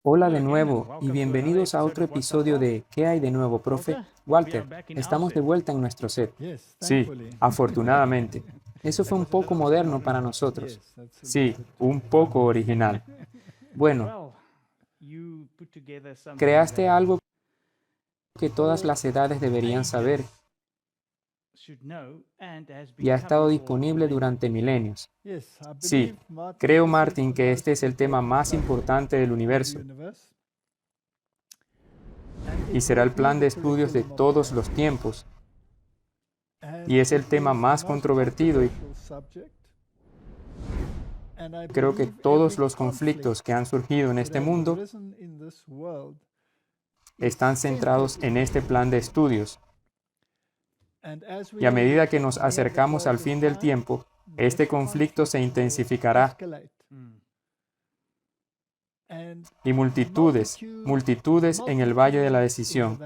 Hola de nuevo y bienvenidos a otro episodio de ¿Qué hay de nuevo, profe? Walter, estamos de vuelta en nuestro set. Sí, afortunadamente. Eso fue un poco moderno para nosotros. Sí, un poco original. Bueno, creaste algo que todas las edades deberían saber y ha estado disponible durante milenios. Sí, creo, Martin, que este es el tema más importante del universo y será el plan de estudios de todos los tiempos. Y es el tema más controvertido y creo que todos los conflictos que han surgido en este mundo están centrados en este plan de estudios. Y a medida que nos acercamos al fin del tiempo, este conflicto se intensificará y multitudes en el valle de la decisión.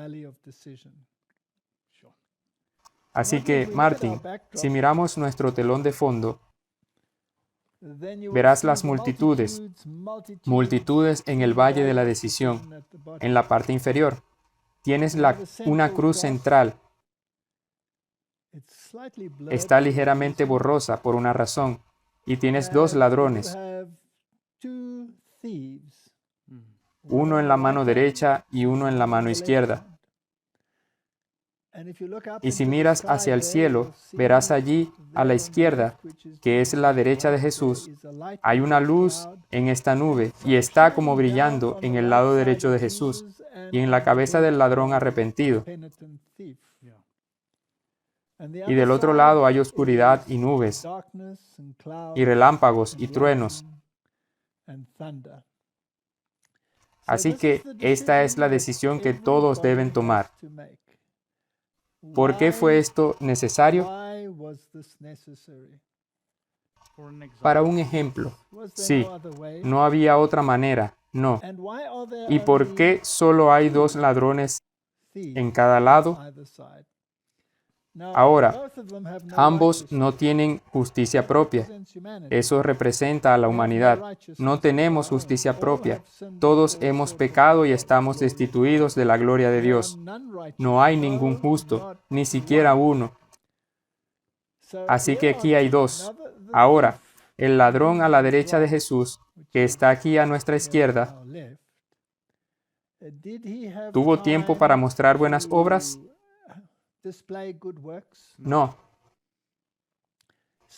Así que, Martin, si miramos nuestro telón de fondo, verás las multitudes en el valle de la decisión, en la parte inferior. Tienes una cruz central. Está ligeramente borrosa por una razón. Y tienes dos ladrones, uno en la mano derecha y uno en la mano izquierda. Y si miras hacia el cielo, verás allí, a la izquierda, que es la derecha de Jesús, hay una luz en esta nube y está como brillando en el lado derecho de Jesús y en la cabeza del ladrón arrepentido. Y del otro lado hay oscuridad y nubes, y relámpagos y truenos. Así que esta es la decisión que todos deben tomar. ¿Por qué fue esto necesario? Para un ejemplo. Sí, no había otra manera, no. ¿Y por qué solo hay dos ladrones en cada lado? Ahora, ambos no tienen justicia propia. Eso representa a la humanidad. No tenemos justicia propia. Todos hemos pecado y estamos destituidos de la gloria de Dios. No hay ningún justo, ni siquiera uno. Así que aquí hay dos. Ahora, el ladrón a la derecha de Jesús, que está aquí a nuestra izquierda, ¿tuvo tiempo para mostrar buenas obras? No.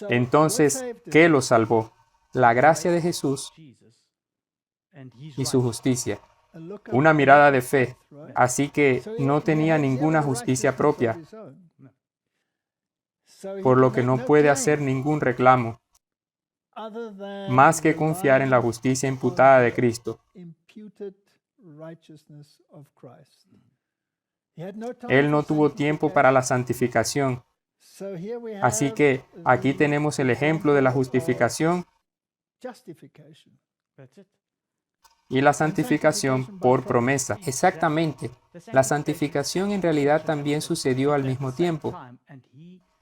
Entonces, ¿qué lo salvó? La gracia de Jesús y su justicia. Una mirada de fe. Así que no tenía ninguna justicia propia, por lo que no puede hacer ningún reclamo, más que confiar en la justicia imputada de Cristo. Él no tuvo tiempo para la santificación. Así que aquí tenemos el ejemplo de la justificación y la santificación por promesa. Exactamente. La santificación en realidad también sucedió al mismo tiempo.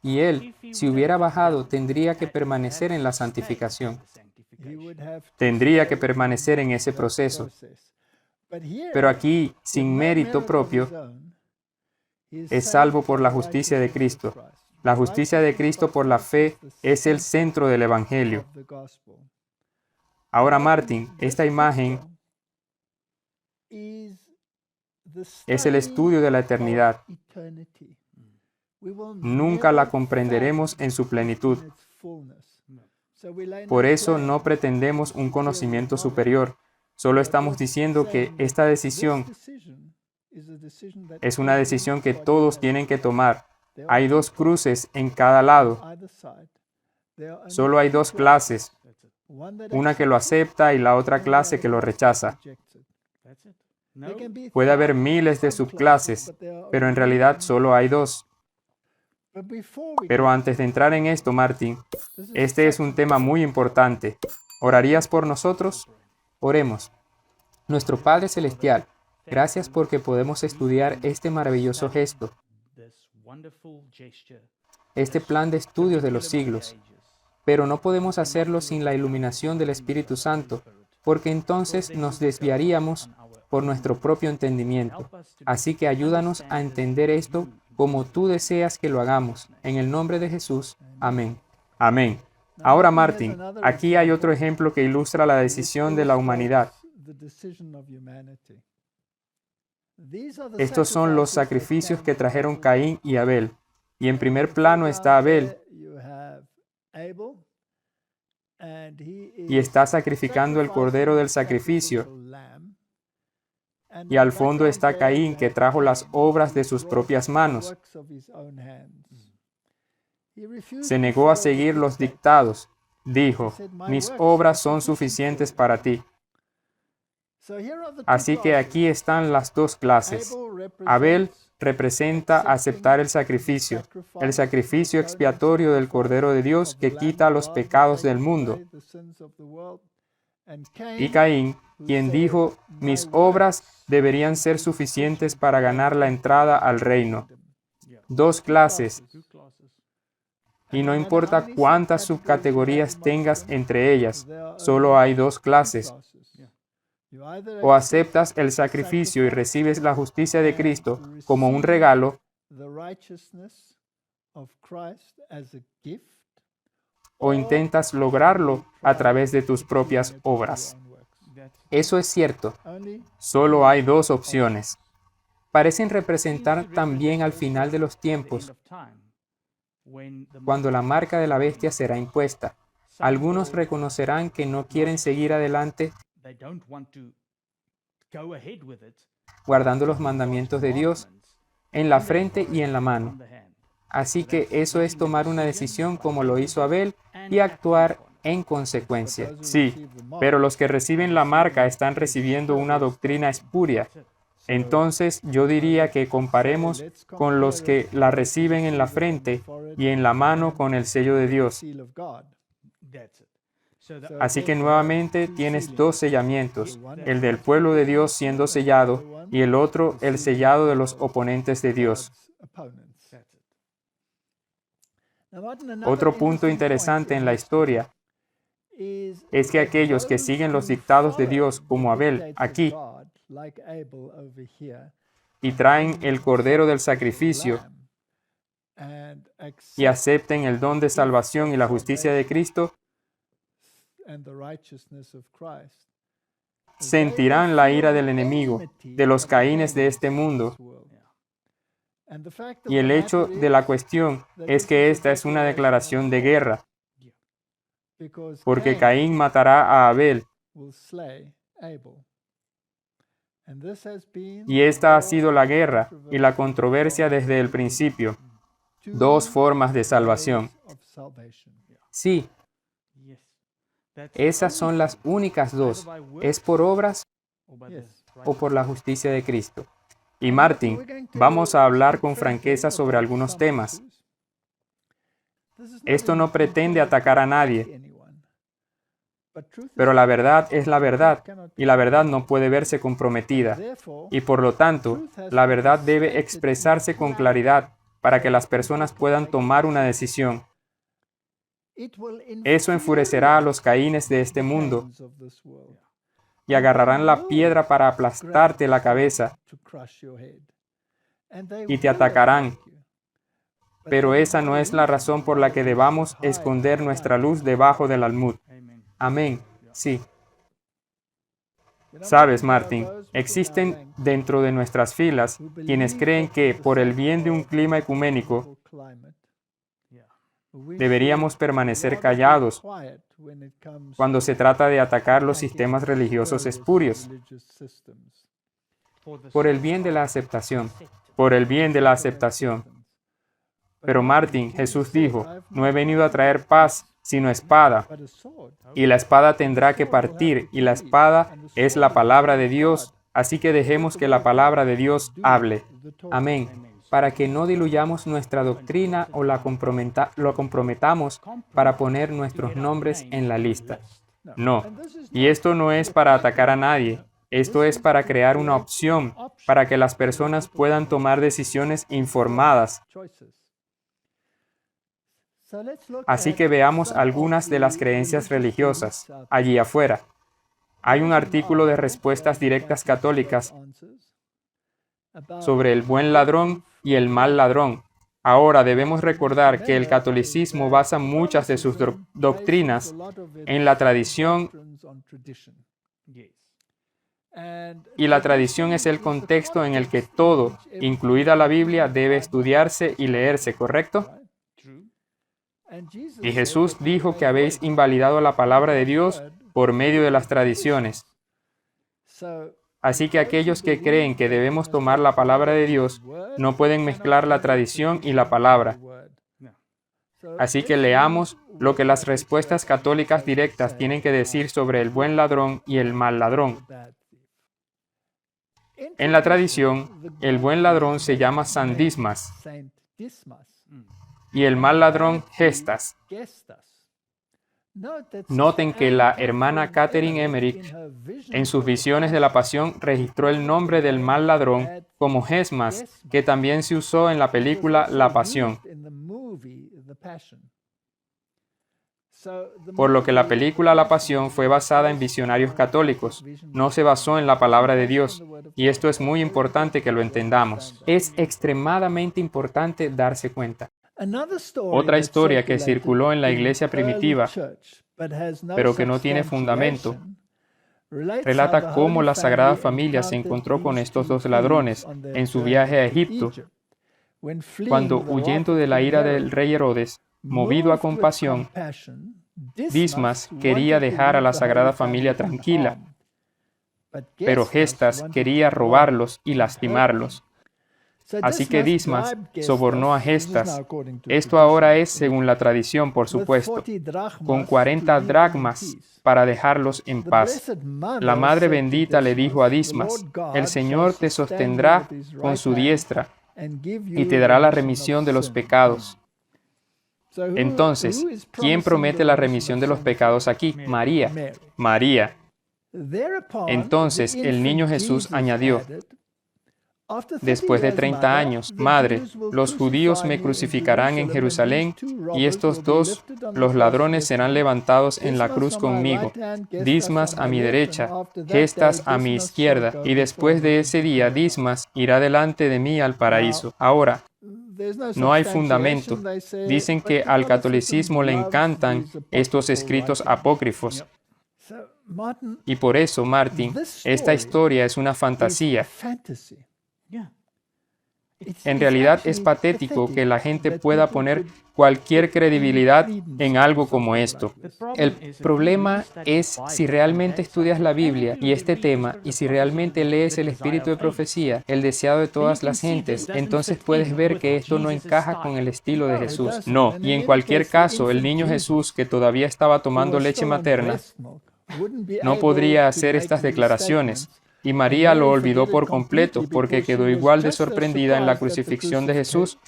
Y él, si hubiera bajado, tendría que permanecer en la santificación. Tendría que permanecer en ese proceso. Pero aquí, sin mérito propio, es salvo por la justicia de Cristo. La justicia de Cristo por la fe es el centro del Evangelio. Ahora, Martin, esta imagen es el estudio de la eternidad. Nunca la comprenderemos en su plenitud. Por eso no pretendemos un conocimiento superior. Solo estamos diciendo que esta decisión es una decisión que todos tienen que tomar. Hay dos cruces en cada lado. Solo hay dos clases, una que lo acepta y la otra clase que lo rechaza. Puede haber miles de subclases, pero en realidad solo hay dos. Pero antes de entrar en esto, Martin, este es un tema muy importante. ¿Orarías por nosotros? Oremos. Nuestro Padre Celestial, gracias porque podemos estudiar este maravilloso gesto, este plan de estudios de los siglos, pero no podemos hacerlo sin la iluminación del Espíritu Santo. porque entonces nos desviaríamos por nuestro propio entendimiento. Así que ayúdanos a entender esto como tú deseas que lo hagamos. En el nombre de Jesús. Amén. Amén. Ahora, Martin, aquí hay otro ejemplo que ilustra la decisión de la humanidad. Estos son los sacrificios que trajeron Caín y Abel. Y en primer plano está Abel, y está sacrificando el cordero del sacrificio. Y al fondo está Caín, que trajo las obras de sus propias manos. Se negó a seguir los dictados. Dijo, mis obras son suficientes para ti. Así que aquí están las dos clases. Abel representa aceptar el sacrificio expiatorio del Cordero de Dios que quita los pecados del mundo. Y Caín, quien dijo, mis obras deberían ser suficientes para ganar la entrada al reino. Dos clases. Y no importa cuántas subcategorías tengas entre ellas, solo hay dos clases. O aceptas el sacrificio y recibes la justicia de Cristo como un regalo, o intentas lograrlo a través de tus propias obras. Eso es cierto. Solo hay dos opciones. Parecen representar también al final de los tiempos, cuando la marca de la bestia será impuesta. Algunos reconocerán que no quieren seguir adelante guardando los mandamientos de Dios en la frente y en la mano. Así que eso es tomar una decisión como lo hizo Abel y actuar en consecuencia. Sí, pero los que reciben la marca están recibiendo una doctrina espuria. Entonces yo diría que comparemos con los que la reciben en la frente y en la mano con el sello de Dios. Así que nuevamente tienes dos sellamientos, el del pueblo de Dios siendo sellado y el otro el sellado de los oponentes de Dios. Otro punto interesante en la historia es que aquellos que siguen los dictados de Dios, como Abel aquí, y traen el cordero del sacrificio y acepten el don de salvación y la justicia de Cristo, sentirán la ira del enemigo, de los Caínes de este mundo. Y el hecho de la cuestión es que esta es una declaración de guerra, porque Caín matará a Abel. Y esta ha sido la guerra y la controversia desde el principio. Dos formas de salvación. Sí, esas son las únicas dos. ¿Es por obras o por la justicia de Cristo? Y Martin, vamos a hablar con franqueza sobre algunos temas. Esto no pretende atacar a nadie, pero la verdad es la verdad, y la verdad no puede verse comprometida. Y por lo tanto, la verdad debe expresarse con claridad para que las personas puedan tomar una decisión. Eso enfurecerá a los Caínes de este mundo y agarrarán la piedra para aplastarte la cabeza y te atacarán. Pero esa no es la razón por la que debamos esconder nuestra luz debajo del almud. Amén. Sí. Sabes, Martin, existen dentro de nuestras filas quienes creen que, por el bien de un clima ecuménico, deberíamos permanecer callados cuando se trata de atacar los sistemas religiosos espurios. Por el bien de la aceptación. Por el bien de la aceptación. Pero Martin, Jesús dijo, no he venido a traer paz, sino espada. Y la espada tendrá que partir, y la espada es la palabra de Dios, así que dejemos que la palabra de Dios hable. Amén. Para que no diluyamos nuestra doctrina o lo comprometamos para poner nuestros nombres en la lista. No. Y esto no es para atacar a nadie. Esto es para crear una opción, para que las personas puedan tomar decisiones informadas. Así que veamos algunas de las creencias religiosas allí afuera. Hay un artículo de respuestas directas católicas sobre el buen ladrón y el mal ladrón. Ahora debemos recordar que el catolicismo basa muchas de sus doctrinas en la tradición, y la tradición es el contexto en el que todo, incluida la Biblia, debe estudiarse y leerse, ¿correcto? Y Jesús dijo que habéis invalidado la palabra de Dios por medio de las tradiciones. Así que aquellos que creen que debemos tomar la palabra de Dios no pueden mezclar la tradición y la palabra. Así que leamos lo que las respuestas católicas directas tienen que decir sobre el buen ladrón y el mal ladrón. En la tradición, el buen ladrón se llama San Dismas y el mal ladrón Gestas. Noten que la hermana Catherine Emmerich, en sus visiones de la pasión, registró el nombre del mal ladrón como Gesmas, que también se usó en la película La Pasión. Por lo que la película La Pasión fue basada en visionarios católicos, no se basó en la palabra de Dios, y esto es muy importante que lo entendamos. Es extremadamente importante darse cuenta. Otra historia que circuló en la iglesia primitiva, pero que no tiene fundamento, relata cómo la Sagrada Familia se encontró con estos dos ladrones en su viaje a Egipto, cuando, huyendo de la ira del rey Herodes, movido a compasión, Dismas quería dejar a la Sagrada Familia tranquila, pero Gestas quería robarlos y lastimarlos. Así que Dismas sobornó a Gestas. Esto ahora es según la tradición, por supuesto, con 40 dracmas para dejarlos en paz. La Madre Bendita le dijo a Dismas: el Señor te sostendrá con su diestra y te dará la remisión de los pecados. Entonces, ¿quién promete la remisión de los pecados aquí? María. María. Entonces el niño Jesús añadió: después de 30 años, Madre, los judíos me crucificarán en Jerusalén, y estos dos, los ladrones, serán levantados en la cruz conmigo, Dismas a mi derecha, Gestas a mi izquierda, y después de ese día, Dismas irá delante de mí al paraíso. Ahora, no hay fundamento. Dicen que al catolicismo le encantan estos escritos apócrifos. Y por eso, Martin, esta historia es una fantasía. En realidad es patético que la gente pueda poner cualquier credibilidad en algo como esto. El problema es si realmente estudias la Biblia y este tema, y si realmente lees el espíritu de profecía, el deseado de todas las gentes, entonces puedes ver que esto no encaja con el estilo de Jesús. No, y en cualquier caso, el niño Jesús, que todavía estaba tomando leche materna, no podría hacer estas declaraciones. Y María lo olvidó por completo porque quedó igual de sorprendida en la crucifixión de Jesús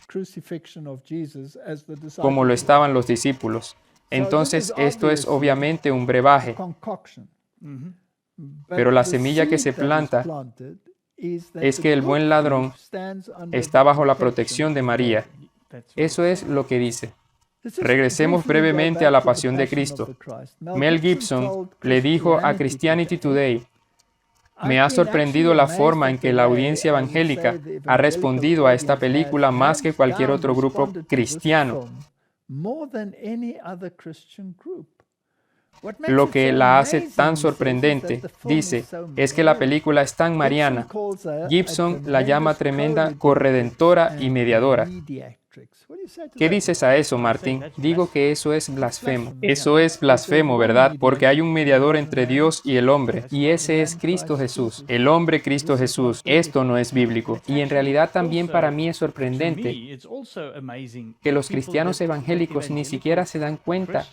como lo estaban los discípulos. Entonces, esto es obviamente un brebaje. Pero la semilla que se planta es que el buen ladrón está bajo la protección de María. Eso es lo que dice. Regresemos brevemente a la pasión de Cristo. Mel Gibson le dijo a Christianity Today: me ha sorprendido la forma en que la audiencia evangélica ha respondido a esta película más que cualquier otro grupo cristiano. Lo que la hace tan sorprendente, dice, es que la película es tan mariana. Gibson la llama tremenda corredentora y mediadora. ¿Qué dices a eso, Martín? Digo que eso es blasfemo. Eso es blasfemo, ¿verdad? Porque hay un mediador entre Dios y el hombre, y ese es Cristo Jesús. El hombre Cristo Jesús. Esto no es bíblico. Y en realidad también para mí es sorprendente que los cristianos evangélicos ni siquiera se dan cuenta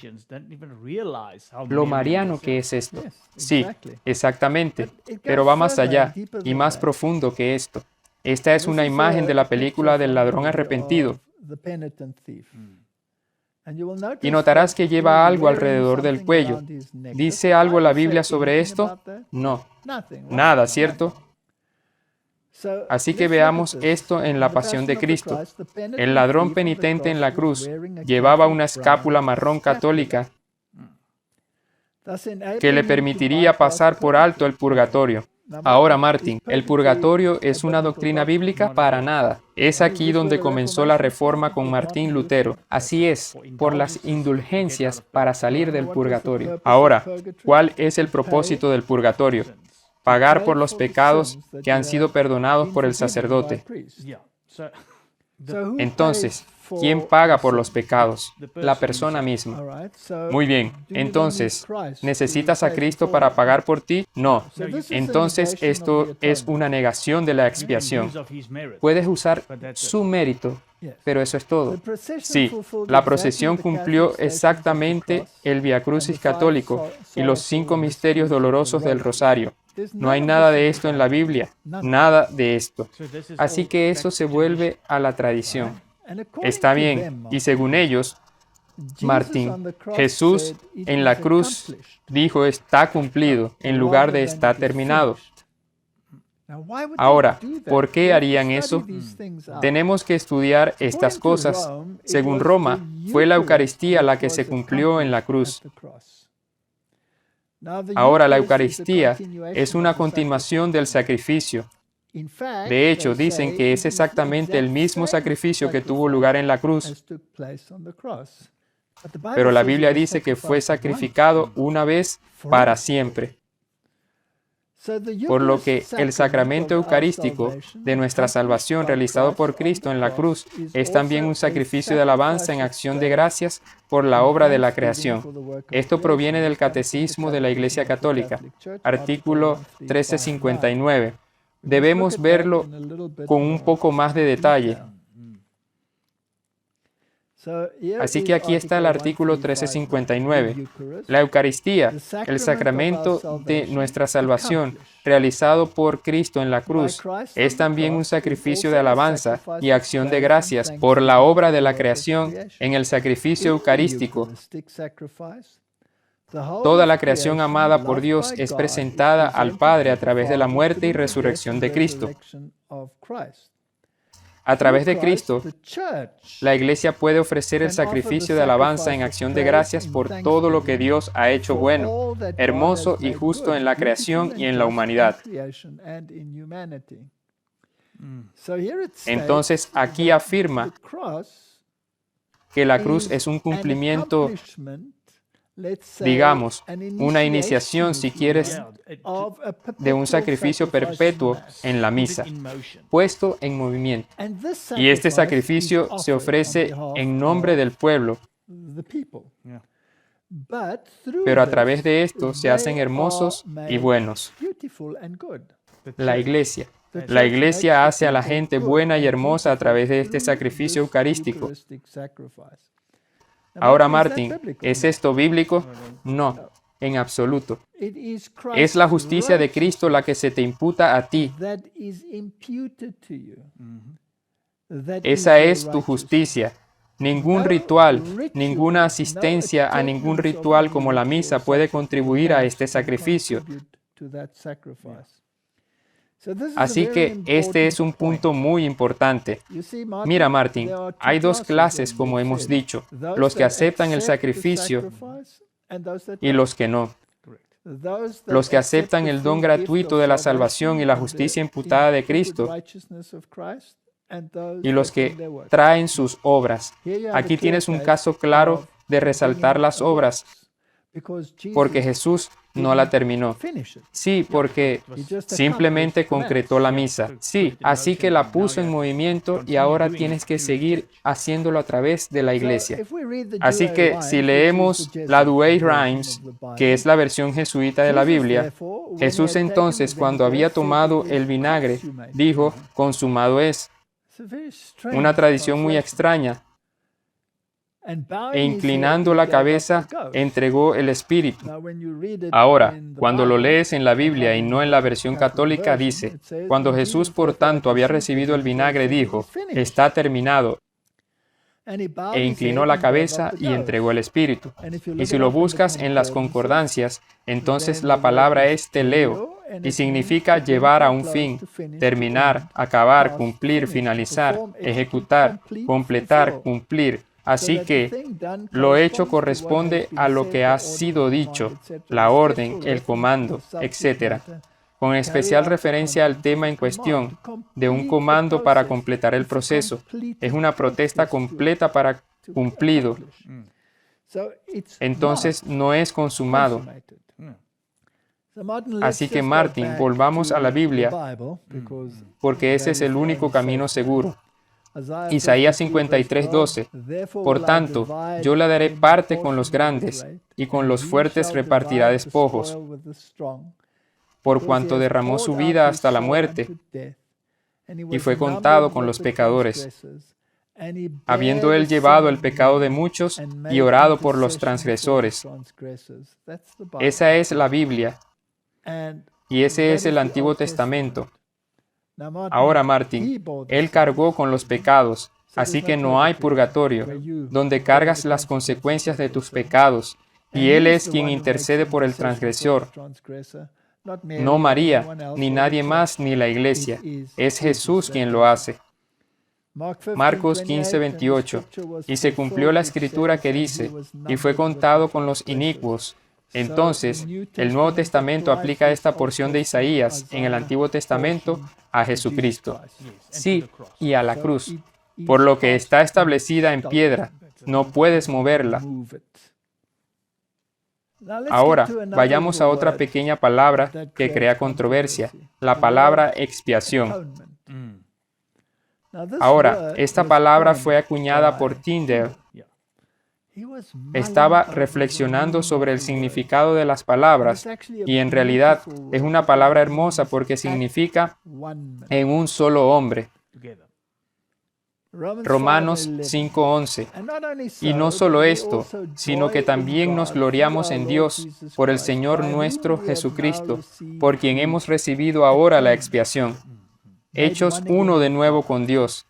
lo mariano que es esto. Sí, exactamente. Pero va más allá y más profundo que esto. Esta es una imagen de la película del ladrón arrepentido. Y notarás que lleva algo alrededor del cuello. ¿Dice algo la Biblia sobre esto? No. Nada, ¿cierto? Así que veamos esto en la pasión de Cristo. El ladrón penitente en la cruz llevaba una escápula marrón católica que le permitiría pasar por alto el purgatorio. Ahora, Martin, ¿el purgatorio es una doctrina bíblica? Para nada. Es aquí donde comenzó la reforma con Martín Lutero. Así es, por las indulgencias para salir del purgatorio. Ahora, ¿cuál es el propósito del purgatorio? Pagar por los pecados que han sido perdonados por el sacerdote. Entonces, ¿quién paga por los pecados? La persona misma. Muy bien, entonces, ¿necesitas a Cristo para pagar por ti? No. Entonces, esto es una negación de la expiación. Puedes usar su mérito, pero eso es todo. Sí, la procesión cumplió exactamente el Vía Crucis católico y los 5 misterios dolorosos del Rosario. No hay nada de esto en la Biblia, nada de esto. Así que eso se vuelve a la tradición. Está bien, y según ellos, Martín, Jesús en la cruz dijo está cumplido en lugar de está terminado. Ahora, ¿por qué harían eso? Tenemos que estudiar estas cosas. Según Roma, fue la Eucaristía la que se cumplió en la cruz. Ahora, la Eucaristía es una continuación del sacrificio. De hecho, dicen que es exactamente el mismo sacrificio que tuvo lugar en la cruz. Pero la Biblia dice que fue sacrificado una vez para siempre. Por lo que el sacramento eucarístico de nuestra salvación realizado por Cristo en la cruz es también un sacrificio de alabanza en acción de gracias por la obra de la creación. Esto proviene del Catecismo de la Iglesia Católica, artículo 1359. Debemos verlo con un poco más de detalle. Así que aquí está el artículo 1359. La Eucaristía, el sacramento de nuestra salvación, realizado por Cristo en la cruz, es también un sacrificio de alabanza y acción de gracias por la obra de la creación en el sacrificio eucarístico. Toda la creación amada por Dios es presentada al Padre a través de la muerte y resurrección de Cristo. A través de Cristo, la Iglesia puede ofrecer el sacrificio de alabanza en acción de gracias por todo lo que Dios ha hecho bueno, hermoso y justo en la creación y en la humanidad. Entonces, aquí afirma que la cruz es un cumplimiento, digamos, una iniciación, si quieres, de un sacrificio perpetuo en la misa, puesto en movimiento. Y este sacrificio se ofrece en nombre del pueblo. Pero a través de esto se hacen hermosos y buenos. La Iglesia. La Iglesia hace a la gente buena y hermosa a través de este sacrificio eucarístico. Ahora, Martín, ¿es esto bíblico? No, en absoluto. Es la justicia de Cristo la que se te imputa a ti. Esa es tu justicia. Ningún ritual, ninguna asistencia a ningún ritual como la misa puede contribuir a este sacrificio. Así que este es un punto muy importante. Mira, Martín, hay 2 clases, como hemos dicho, los que aceptan el sacrificio y los que no. Los que aceptan el don gratuito de la salvación y la justicia imputada de Cristo y los que traen sus obras. Aquí tienes un caso claro de resaltar las obras, porque Jesús no la terminó. Sí, porque simplemente concretó la misa. Sí, así que la puso en movimiento y ahora tienes que seguir haciéndolo a través de la Iglesia. Así que si leemos la Douay-Rheims, que es la versión jesuita de la Biblia, Jesús entonces, cuando había tomado el vinagre, dijo, consumado es. Una tradición muy extraña. E inclinando la cabeza, entregó el Espíritu. Ahora, cuando lo lees en la Biblia y no en la versión católica, dice, cuando Jesús, por tanto, había recibido el vinagre, dijo, está terminado, e inclinó la cabeza y entregó el Espíritu. Y si lo buscas en las concordancias, entonces la palabra es teleo, y significa llevar a un fin, terminar, acabar, cumplir, finalizar, ejecutar, completar, cumplir. Así que lo hecho corresponde a lo que ha sido dicho, la orden, el comando, etc., con especial referencia al tema en cuestión, de un comando para completar el proceso. Es una protesta completa para cumplido. Entonces no es consumado. Así que Martin, volvamos a la Biblia, porque ese es el único camino seguro. Isaías 53:12. Por tanto, yo le daré parte con los grandes, y con los fuertes repartirá despojos, por cuanto derramó su vida hasta la muerte, y fue contado con los pecadores, habiendo él llevado el pecado de muchos y orado por los transgresores. Esa es la Biblia, y ese es el Antiguo Testamento. Ahora, Martin, él cargó con los pecados, así que no hay purgatorio, donde cargas las consecuencias de tus pecados, y él es quien intercede por el transgresor. No María, ni nadie más, ni la iglesia. Es Jesús quien lo hace. Marcos 15:28. Y se cumplió la escritura que dice, y fue contado con los inicuos. Entonces, el Nuevo Testamento aplica esta porción de Isaías en el Antiguo Testamento a Jesucristo. Sí, y a la cruz, por lo que está establecida en piedra, no puedes moverla. Ahora, vayamos a otra pequeña palabra que crea controversia, la palabra expiación. Ahora, esta palabra fue acuñada por Tyndale. Estaba reflexionando sobre el significado de las palabras y en realidad es una palabra hermosa porque significa en un solo hombre. Romanos 5:11. Y no solo esto, sino que también nos gloriamos en Dios por el Señor nuestro Jesucristo, por quien hemos recibido ahora la expiación, hechos uno de nuevo con Dios.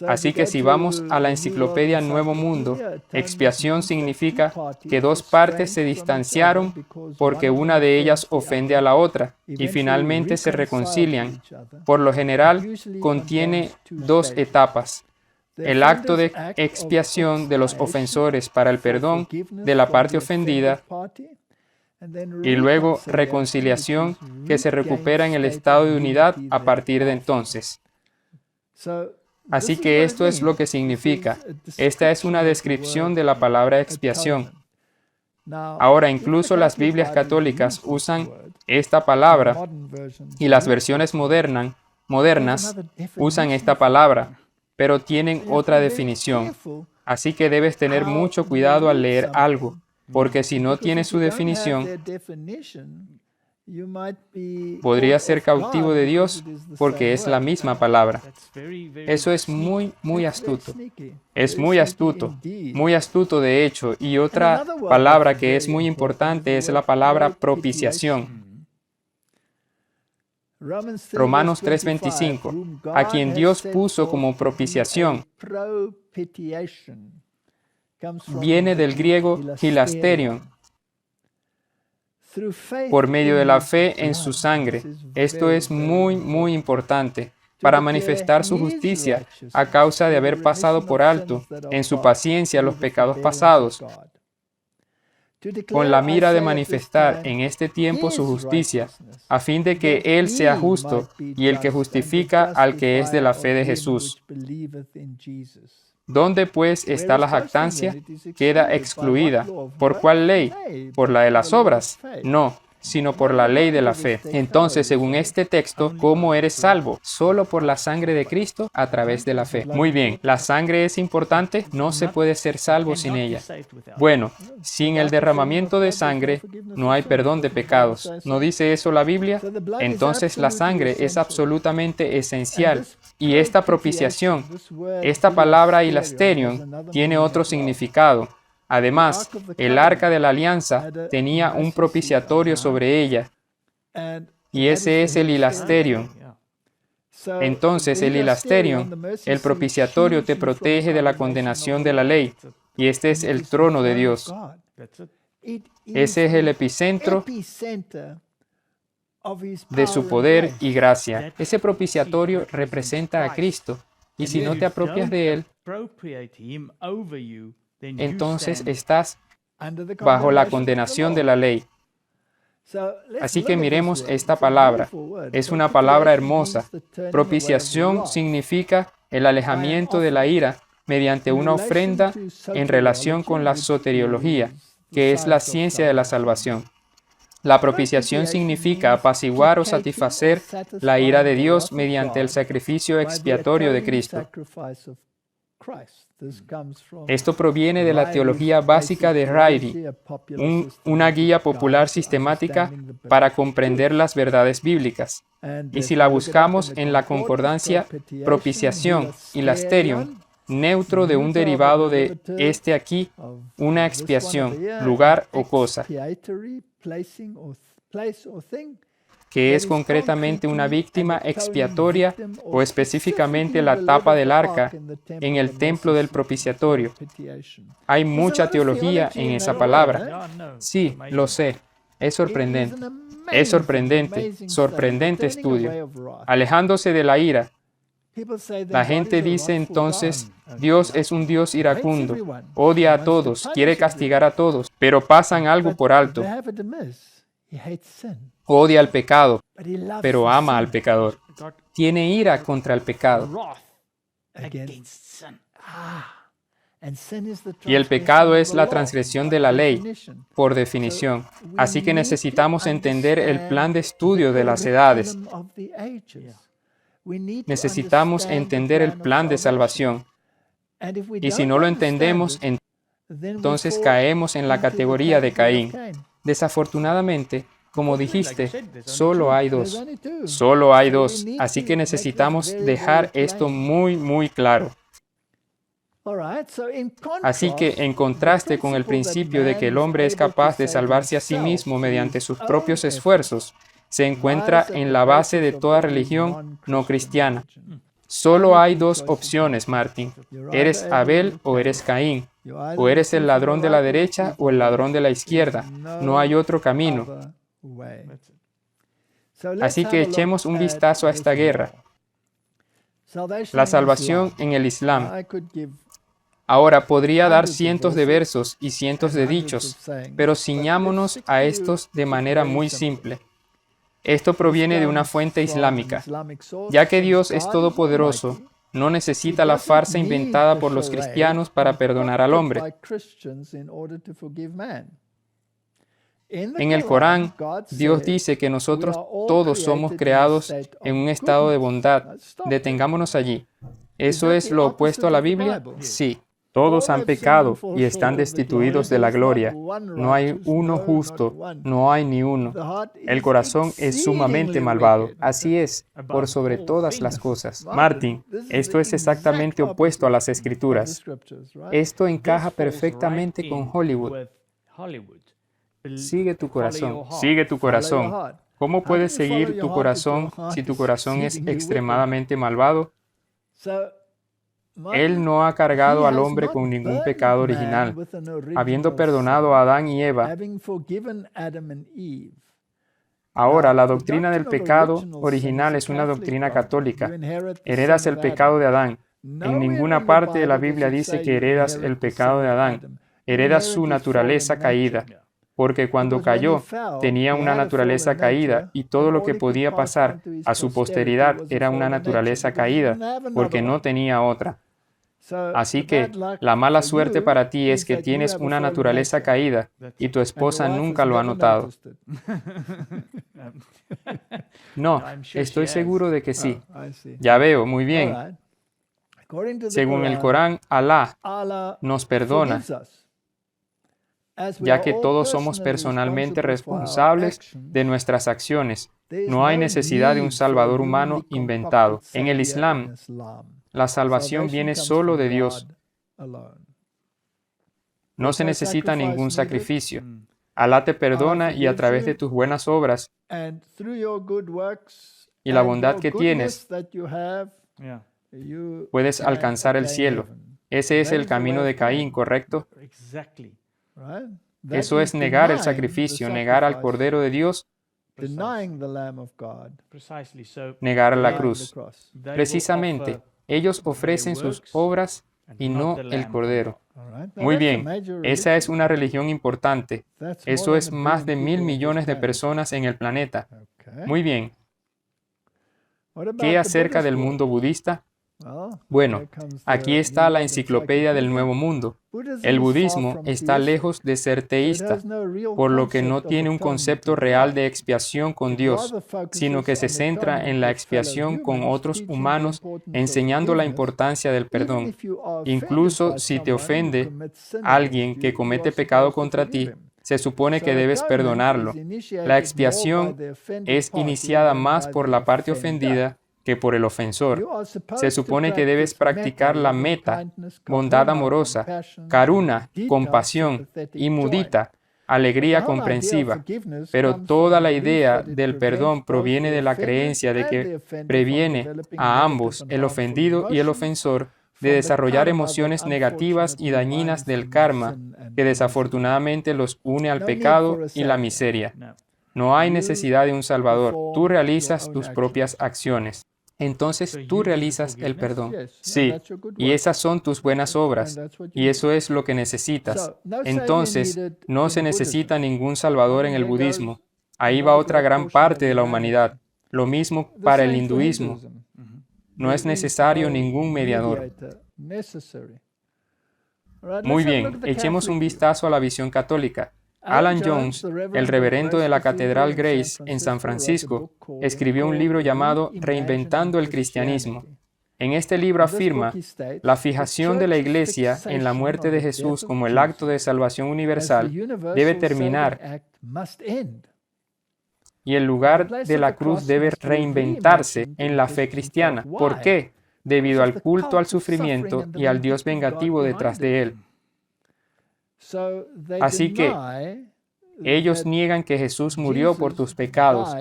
Así que si vamos a la enciclopedia Nuevo Mundo, expiación significa que dos partes se distanciaron porque una de ellas ofende a la otra y finalmente se reconcilian. Por lo general, contiene dos etapas. El acto de expiación de los ofensores para el perdón de la parte ofendida y luego reconciliación que se recupera en el estado de unidad a partir de entonces. Así que esto es lo que significa. Esta es una descripción de la palabra expiación. Ahora, incluso las Biblias católicas usan esta palabra y las versiones modernas usan esta palabra, pero tienen otra definición. Así que debes tener mucho cuidado al leer algo, porque si no tiene su definición, podría ser cautivo de Dios porque es la misma palabra. Eso es muy astuto. Es muy astuto de hecho. Y otra palabra que es muy importante es la palabra propiciación. Romanos 3:25, a quien Dios puso como propiciación. Viene del griego hilasterion, por medio de la fe en su sangre. Esto es muy importante para manifestar su justicia a causa de haber pasado por alto en su paciencia los pecados pasados, con la mira de manifestar en este tiempo su justicia, a fin de que Él sea justo y el que justifica al que es de la fe de Jesús. ¿Dónde pues está la jactancia? Queda excluida. ¿Por cuál ley? ¿Por la de las obras? No, sino por la ley de la fe. Entonces, según este texto, ¿cómo eres salvo? Solo por la sangre de Cristo a través de la fe. Muy bien, ¿la sangre es importante? No se puede ser salvo sin ella. Bueno, sin el derramamiento de sangre no hay perdón de pecados. ¿No dice eso la Biblia? Entonces la sangre es absolutamente esencial. Y esta propiciación, esta palabra hilasterion, tiene otro significado. Además, el arca de la alianza tenía un propiciatorio sobre ella, y ese es el hilasterion. Entonces, el hilasterion, el propiciatorio, te protege de la condenación de la ley, y este es el trono de Dios. Ese es el epicentro de su poder y gracia. Ese propiciatorio representa a Cristo, Y si no te apropias de Él, entonces estás bajo la condenación de la ley. Así que miremos esta palabra. Es una palabra hermosa. Propiciación significa el alejamiento de la ira mediante una ofrenda en relación con la soteriología, que es la ciencia de la salvación. La propiciación significa apaciguar o satisfacer la ira de Dios mediante el sacrificio expiatorio de Cristo. Esto proviene de la teología básica de Ryrie, una guía popular sistemática para comprender las verdades bíblicas. Y si la buscamos en la concordancia propiciación y lasterion, neutro de un derivado de este aquí, una expiación, lugar o cosa, que es concretamente una víctima expiatoria o específicamente la tapa del arca en el templo del propiciatorio. Hay mucha teología en esa palabra. Sí, lo sé. Es sorprendente. Es sorprendente, sorprendente estudio. Alejándose de la ira. La gente dice entonces, Dios es un Dios iracundo, odia a todos, quiere castigar a todos, pero pasan algo por alto. Odia al pecado, pero ama al pecador. Tiene ira contra el pecado. Y el pecado es la transgresión de la ley, por definición. Así que necesitamos entender el plan de estudio de las edades. Necesitamos entender el plan de salvación. Y si no lo entendemos, entonces caemos en la categoría de Caín. Desafortunadamente, como dijiste, solo hay dos. Solo hay dos. Así que necesitamos dejar esto muy, muy claro. Así que, en contraste con el principio de que el hombre es capaz de salvarse a sí mismo mediante sus propios esfuerzos, se encuentra en la base de toda religión no cristiana. Solo hay dos opciones, Martin. ¿Eres Abel o eres Caín? O eres el ladrón de la derecha o el ladrón de la izquierda. No hay otro camino. Así que echemos un vistazo a esta guerra. La salvación en el Islam. Ahora, podría dar cientos de versos y cientos de dichos, pero ciñámonos a estos de manera muy simple. Esto proviene de una fuente islámica. Ya que Dios es todopoderoso, no necesita la farsa inventada por los cristianos para perdonar al hombre. En el Corán, Dios dice que nosotros todos somos creados en un estado de bondad. Detengámonos allí. ¿Eso es lo opuesto a la Biblia? Sí. Todos han pecado y están destituidos de la gloria. No hay uno justo, no hay ni uno. El corazón es sumamente malvado. Así es, por sobre todas las cosas. Martin, esto es exactamente opuesto a las Escrituras. Esto encaja perfectamente con Hollywood. Sigue tu corazón, sigue tu corazón. ¿Cómo puedes seguir tu corazón si tu corazón es extremadamente malvado? Él no ha cargado al hombre con ningún pecado original, habiendo perdonado a Adán y Eva. Ahora, la doctrina del pecado original es una doctrina católica. Heredas el pecado de Adán. En ninguna parte de la Biblia dice que heredas el pecado de Adán. Heredas su naturaleza caída. Porque cuando cayó, tenía una naturaleza caída y todo lo que podía pasar a su posteridad era una naturaleza caída, porque no tenía otra. Así que la mala suerte para ti es que tienes una naturaleza caída y tu esposa nunca lo ha notado. No, estoy seguro de que sí. Ya veo, muy bien. Según el Corán, Alá nos perdona, ya que todos somos personalmente responsables de nuestras acciones. No hay necesidad de un Salvador humano inventado. En el Islam, la salvación viene solo de Dios. No se necesita ningún sacrificio. Alá te perdona y a través de tus buenas obras y la bondad que tienes, puedes alcanzar el cielo. Ese es el camino de Caín, ¿correcto? Eso es negar el sacrificio, negar al Cordero de Dios, negar la cruz. Precisamente, Ellos ofrecen sus obras y no el Cordero. Muy bien, esa es una religión importante. Eso es más de 1.000 millones de personas en el planeta. Muy bien. ¿Qué acerca del mundo budista? Bueno, aquí está la enciclopedia del Nuevo Mundo. El budismo está lejos de ser teísta, por lo que no tiene un concepto real de expiación con Dios, sino que se centra en la expiación con otros humanos, enseñando la importancia del perdón. Incluso si te ofende alguien que comete pecado contra ti, se supone que debes perdonarlo. La expiación es iniciada más por la parte ofendida que por el ofensor. Se supone que debes practicar la metta, bondad amorosa, karuna, compasión, y mudita, alegría comprensiva. Pero toda la idea del perdón proviene de la creencia de que previene a ambos, el ofendido y el ofensor, de desarrollar emociones negativas y dañinas del karma, que desafortunadamente los une al pecado y la miseria. No hay necesidad de un Salvador. Tú realizas tus propias acciones. Entonces tú realizas el perdón. Sí, y esas son tus buenas obras, y eso es lo que necesitas. Entonces, no se necesita ningún Salvador en el budismo. Ahí va otra gran parte de la humanidad. Lo mismo para el hinduismo. No es necesario ningún mediador. Muy bien, echemos un vistazo a la visión católica. Alan Jones, el reverendo de la Catedral Grace en San Francisco, escribió un libro llamado Reinventando el Cristianismo. En este libro afirma, la fijación de la Iglesia en la muerte de Jesús como el acto de salvación universal debe terminar y el lugar de la cruz debe reinventarse en la fe cristiana. ¿Por qué? Debido al culto al sufrimiento y al Dios vengativo detrás de él. Así que ellos niegan que Jesús murió por tus pecados.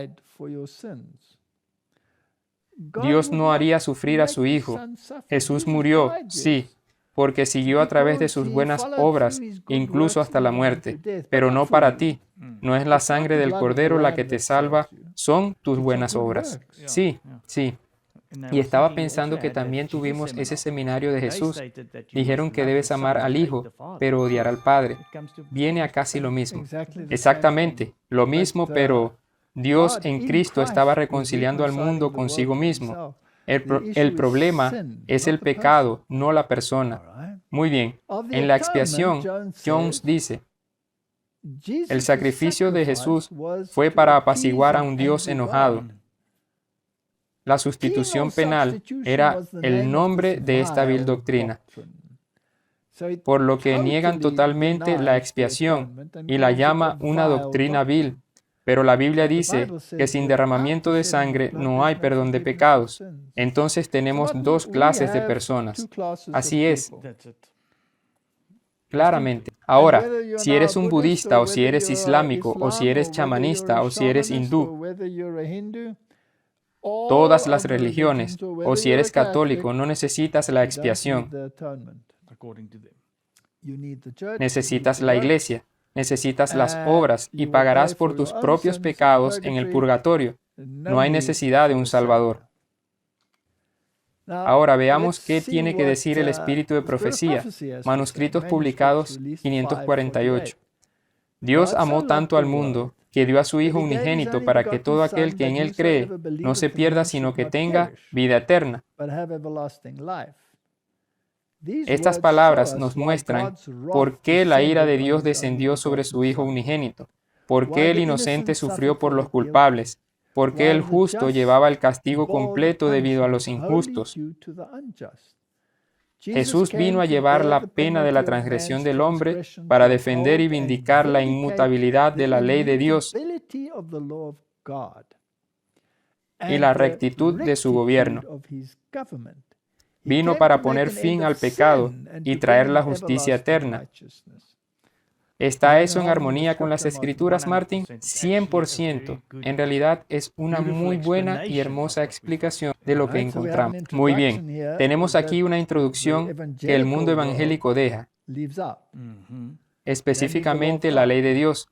Dios no haría sufrir a su Hijo. Jesús murió, sí, porque siguió a través de sus buenas obras, incluso hasta la muerte, pero no para ti. No es la sangre del Cordero la que te salva, son tus buenas obras. Sí, sí. Y estaba pensando que también tuvimos ese seminario de Jesús. Dijeron que debes amar al Hijo, pero odiar al Padre. Viene a casi lo mismo. Exactamente, lo mismo, pero Dios en Cristo estaba reconciliando al mundo consigo mismo. El problema es el pecado, no la persona. Muy bien, en la expiación, Jones dice, el sacrificio de Jesús fue para apaciguar a un Dios enojado. La sustitución penal era el nombre de esta vil doctrina, por lo que niegan totalmente la expiación y la llama una doctrina vil. Pero la Biblia dice que sin derramamiento de sangre no hay perdón de pecados. Entonces tenemos dos clases de personas. Así es. Claramente. Ahora, si eres un budista o si eres islámico o si eres chamanista o si eres hindú, todas las religiones, o si eres católico, no necesitas la expiación. Necesitas la iglesia, necesitas las obras y pagarás por tus propios pecados en el purgatorio. No hay necesidad de un Salvador. Ahora veamos qué tiene que decir el Espíritu de Profecía, manuscritos publicados 548. Dios amó tanto al mundo que dio a su Hijo unigénito para que todo aquel que en Él cree no se pierda, sino que tenga vida eterna. Estas palabras nos muestran por qué la ira de Dios descendió sobre su Hijo unigénito, por qué el inocente sufrió por los culpables, por qué el justo llevaba el castigo completo debido a los injustos. Jesús vino a llevar la pena de la transgresión del hombre para defender y vindicar la inmutabilidad de la ley de Dios y la rectitud de su gobierno. Vino para poner fin al pecado y traer la justicia eterna. ¿Está eso en armonía con las Escrituras, Martin? 100%. En realidad es una muy buena y hermosa explicación de lo que encontramos. Muy bien. Tenemos aquí una introducción que el mundo evangélico deja, específicamente la ley de Dios.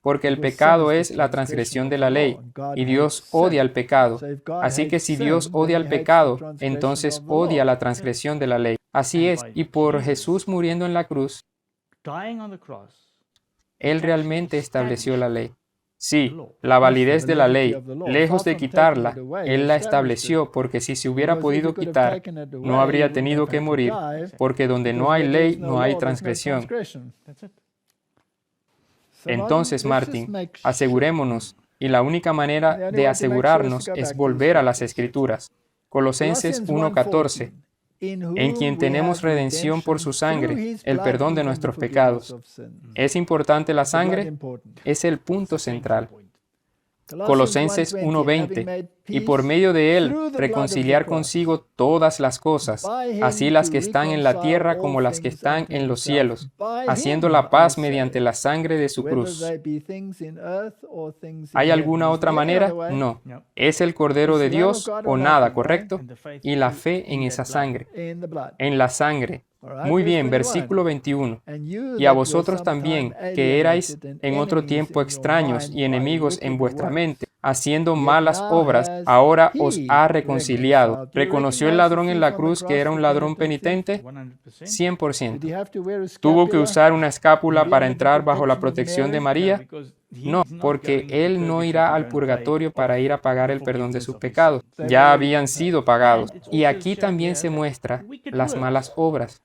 porque el pecado es la transgresión de la ley, y Dios odia el pecado. Así que si Dios odia el pecado, entonces odia la transgresión de la ley. Así es, y por Jesús muriendo en la cruz, Él realmente estableció la ley. Sí, la validez de la ley, lejos de quitarla, Él la estableció, porque si se hubiera podido quitar, no habría tenido que morir, porque donde no hay ley, no hay transgresión. Entonces, Martin, asegurémonos, y la única manera de asegurarnos es volver a las Escrituras. Colosenses 1:14, en quien tenemos redención por su sangre, el perdón de nuestros pecados. ¿Es importante la sangre? Es el punto central. Colosenses 1:20, y por medio de él reconciliar consigo todas las cosas, así las que están en la tierra como las que están en los cielos, haciendo la paz mediante la sangre de su cruz. ¿Hay alguna otra manera? No. Es el Cordero de Dios o nada, ¿correcto? Y la fe en esa sangre. En la sangre. Muy bien, versículo 21. Y a vosotros también, que erais en otro tiempo extraños y enemigos en vuestra mente, haciendo malas obras, ahora os ha reconciliado. ¿Reconoció el ladrón en la cruz que era un ladrón penitente? 100%. ¿Tuvo que usar una escápula para entrar bajo la protección de María? No, porque él no irá al purgatorio para ir a pagar el perdón de sus pecados. Ya habían sido pagados. Y aquí también se muestra las malas obras.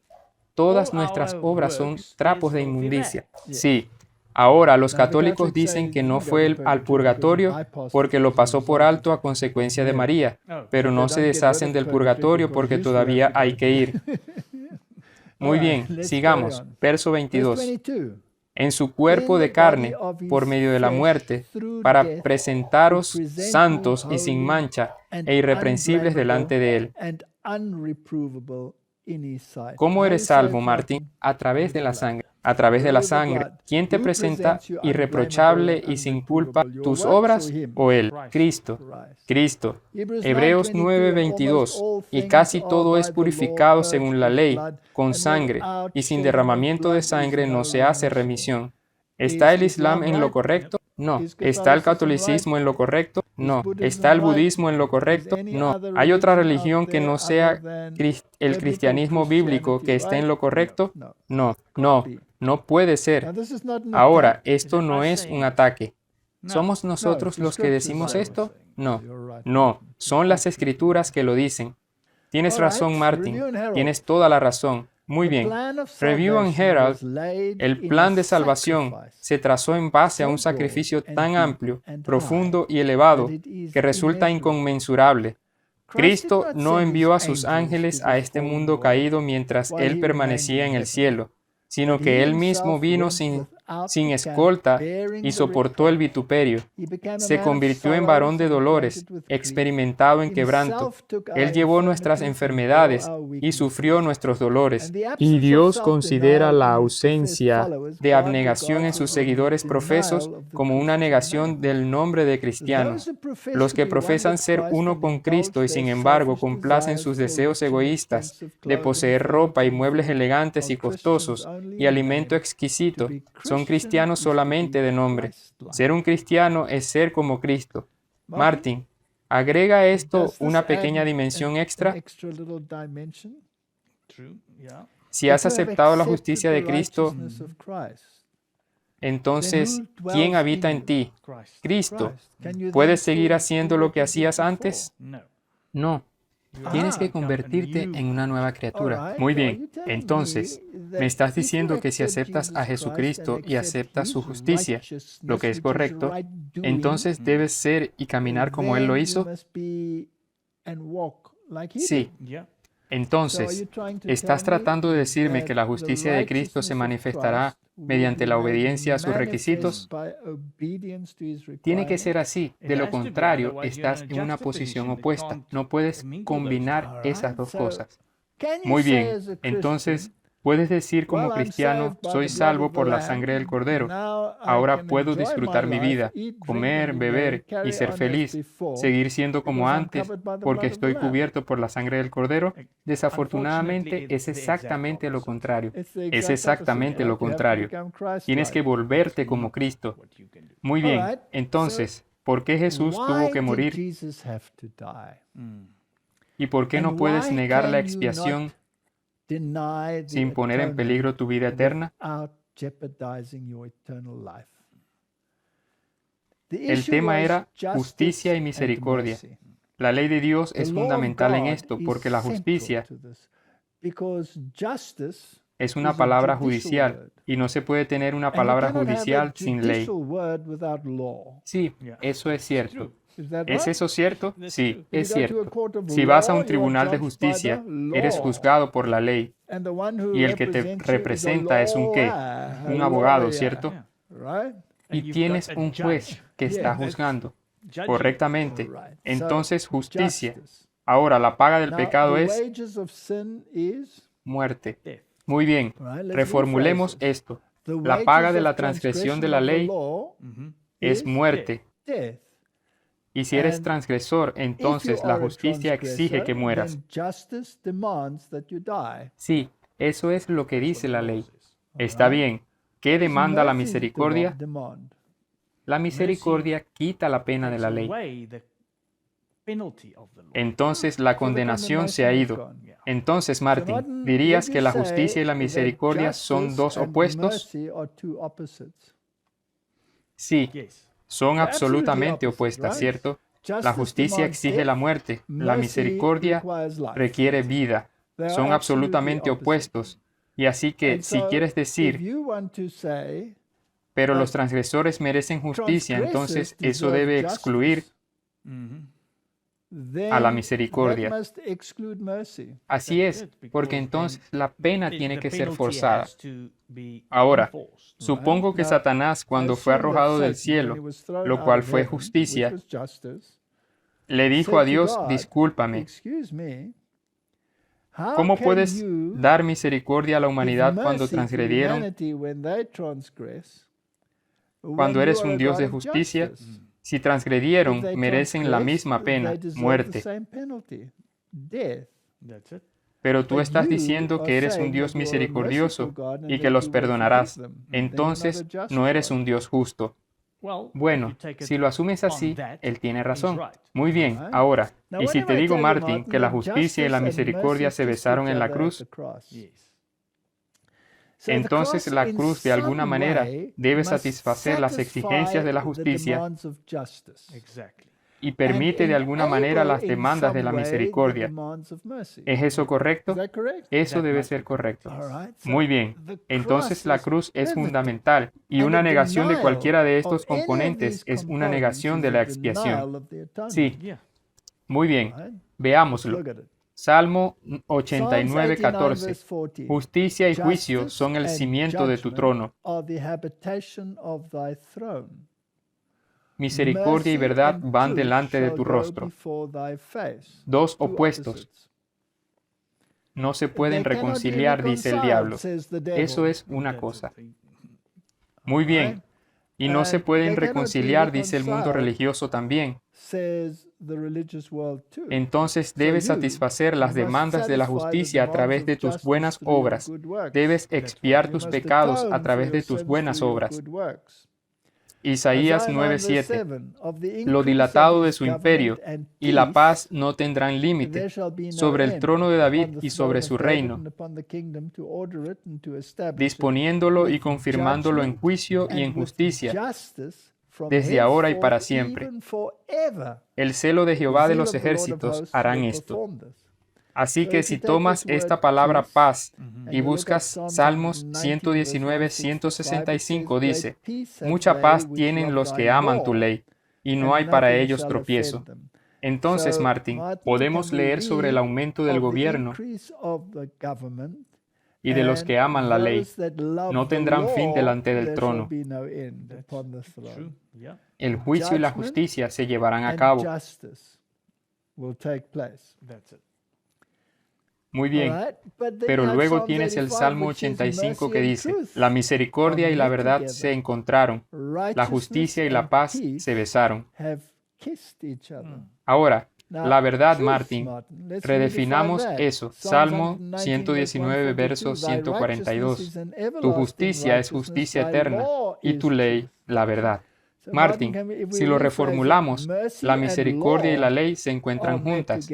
Todas nuestras obras son trapos de inmundicia. Sí. Ahora, los católicos dicen que no fue al purgatorio porque lo pasó por alto a consecuencia de María, pero no se deshacen del purgatorio porque todavía hay que ir. Muy bien, sigamos. Verso 22. En su cuerpo de carne, por medio de la muerte, para presentaros santos y sin mancha e irreprensibles delante de Él. ¿Cómo eres salvo, Martín? A través de la sangre. A través de la sangre. ¿Quién te presenta irreprochable y sin culpa? ¿Tus obras o Él? Cristo. Cristo. Hebreos 9:22. Y casi todo es purificado según la ley, con sangre, y sin derramamiento de sangre no se hace remisión. ¿Está el Islam en lo correcto? No. ¿Está el catolicismo en lo correcto? No. ¿Está el budismo en lo correcto? No. ¿Hay otra religión que no sea el cristianismo bíblico que esté en lo correcto? No. No. No puede ser. Ahora, esto no es un ataque. ¿Somos nosotros los que decimos esto? No. No. Son las Escrituras que lo dicen. Tienes razón, Martin. Tienes toda la razón. Muy bien. Review and Herald, el plan de salvación se trazó en base a un sacrificio tan amplio, profundo y elevado que resulta inconmensurable. Cristo no envió a sus ángeles a este mundo caído mientras Él permanecía en el cielo, sino que Él mismo vino sin escolta y soportó el vituperio. Se convirtió en varón de dolores, experimentado en quebranto. Él llevó nuestras enfermedades y sufrió nuestros dolores. Y Dios considera la ausencia de abnegación en sus seguidores profesos como una negación del nombre de cristianos. Los que profesan ser uno con Cristo y sin embargo complacen sus deseos egoístas de poseer ropa y muebles elegantes y costosos y alimento exquisito, son cristianos solamente de nombre. Ser un cristiano es ser como Cristo. Martin, agrega esto una pequeña dimensión extra. Si has aceptado la justicia de Cristo, entonces, ¿quién habita en ti? Cristo. ¿Puedes seguir haciendo lo que hacías antes? No. Tienes que convertirte en una nueva criatura. Muy bien. Entonces, me estás diciendo que si aceptas a Jesucristo y aceptas su justicia, lo que es correcto, entonces debes ser y caminar como Él lo hizo. Sí. Entonces, ¿estás tratando de decirme que la justicia de Cristo se manifestará mediante la obediencia a sus requisitos? Tiene que ser así. De lo contrario, estás en una posición opuesta. No puedes combinar esas dos cosas. Muy bien. Entonces, Puedes decir como cristiano, soy salvo por la sangre del Cordero. Ahora puedo disfrutar mi vida, comer, beber y ser feliz, seguir siendo como antes porque estoy cubierto por la sangre del Cordero. Desafortunadamente es exactamente lo contrario. Es exactamente lo contrario. Tienes que volverte como Cristo. Muy bien, entonces, ¿por qué Jesús tuvo que morir? ¿Y por qué no puedes negar la expiación sin poner en peligro tu vida eterna? El tema era justicia y misericordia. La ley de Dios es fundamental en esto porque la justicia es una palabra judicial y no se puede tener una palabra judicial sin ley. Sí, eso es cierto. ¿Es eso cierto? Sí, es cierto. Si vas a un tribunal de justicia, eres juzgado por la ley. Y el que te representa es un ¿qué? Un abogado, ¿cierto? Y tienes un juez que está juzgando correctamente. Entonces, justicia. Ahora, la paga del pecado es muerte. Muy bien, reformulemos esto. La paga de la transgresión de la ley es muerte. Y si eres transgresor, entonces la justicia exige que mueras. Sí, eso es lo que dice la ley. Está bien. ¿Qué demanda la misericordia? La misericordia quita la pena de la ley. Entonces la condenación se ha ido. Entonces, Martin, ¿dirías que la justicia y la misericordia son dos opuestos? Sí, son absolutamente opuestas, ¿cierto? La justicia exige la muerte, la misericordia requiere vida. Son absolutamente opuestos. Y así que, si quieres decir, pero los transgresores merecen justicia, entonces eso debe excluir a la misericordia. Así es, porque entonces la pena tiene que ser forzada. Ahora, supongo que Satanás, cuando fue arrojado del cielo, lo cual fue justicia, le dijo a Dios, discúlpame. ¿Cómo puedes dar misericordia a la humanidad cuando transgredieron? Cuando eres un Dios de justicia, si transgredieron, merecen la misma pena, muerte. Pero tú estás diciendo que eres un Dios misericordioso y que los perdonarás. Entonces, no eres un Dios justo. Bueno, si lo asumes así, él tiene razón. Muy bien, ahora, ¿y si te digo, Martin, que la justicia y la misericordia se besaron en la cruz? Entonces la cruz de alguna manera debe satisfacer las exigencias de la justicia y permite de alguna manera las demandas de la misericordia. ¿Es eso correcto? Eso debe ser correcto. Muy bien. Entonces la cruz es fundamental y una negación de cualquiera de estos componentes es una negación de la expiación. Sí. Muy bien. Veámoslo. Salmo 89:14. Justicia y juicio son el cimiento de tu trono. Misericordia y verdad van delante de tu rostro. Dos opuestos. No se pueden reconciliar, dice el diablo. Eso es una cosa. Muy bien. Y no se pueden reconciliar, dice el mundo religioso también. Entonces debes satisfacer las demandas de la justicia a través de tus buenas obras. Debes expiar tus pecados a través de tus buenas obras. Isaías 9:7. Lo dilatado de su imperio y la paz no tendrán límite sobre el trono de David y sobre su reino, disponiéndolo y confirmándolo en juicio y en justicia, desde ahora y para siempre. El celo de Jehová de los ejércitos harán esto. Así que si tomas esta palabra paz y buscas Salmos 119, 165, dice, mucha paz tienen los que aman tu ley, y no hay para ellos tropiezo. Entonces, Martin, podemos leer sobre el aumento del gobierno y de los que aman la ley. No tendrán fin delante del trono. El juicio y la justicia se llevarán a cabo. Muy bien. Pero luego tienes el Salmo 85 que dice, la misericordia y la verdad se encontraron, la justicia y la paz se besaron. Ahora, la verdad, Martin, redefinamos eso. Salmo 119, verso 142. Tu justicia es justicia eterna y tu ley, la verdad. Martin, si lo reformulamos, la misericordia y la ley se encuentran juntas.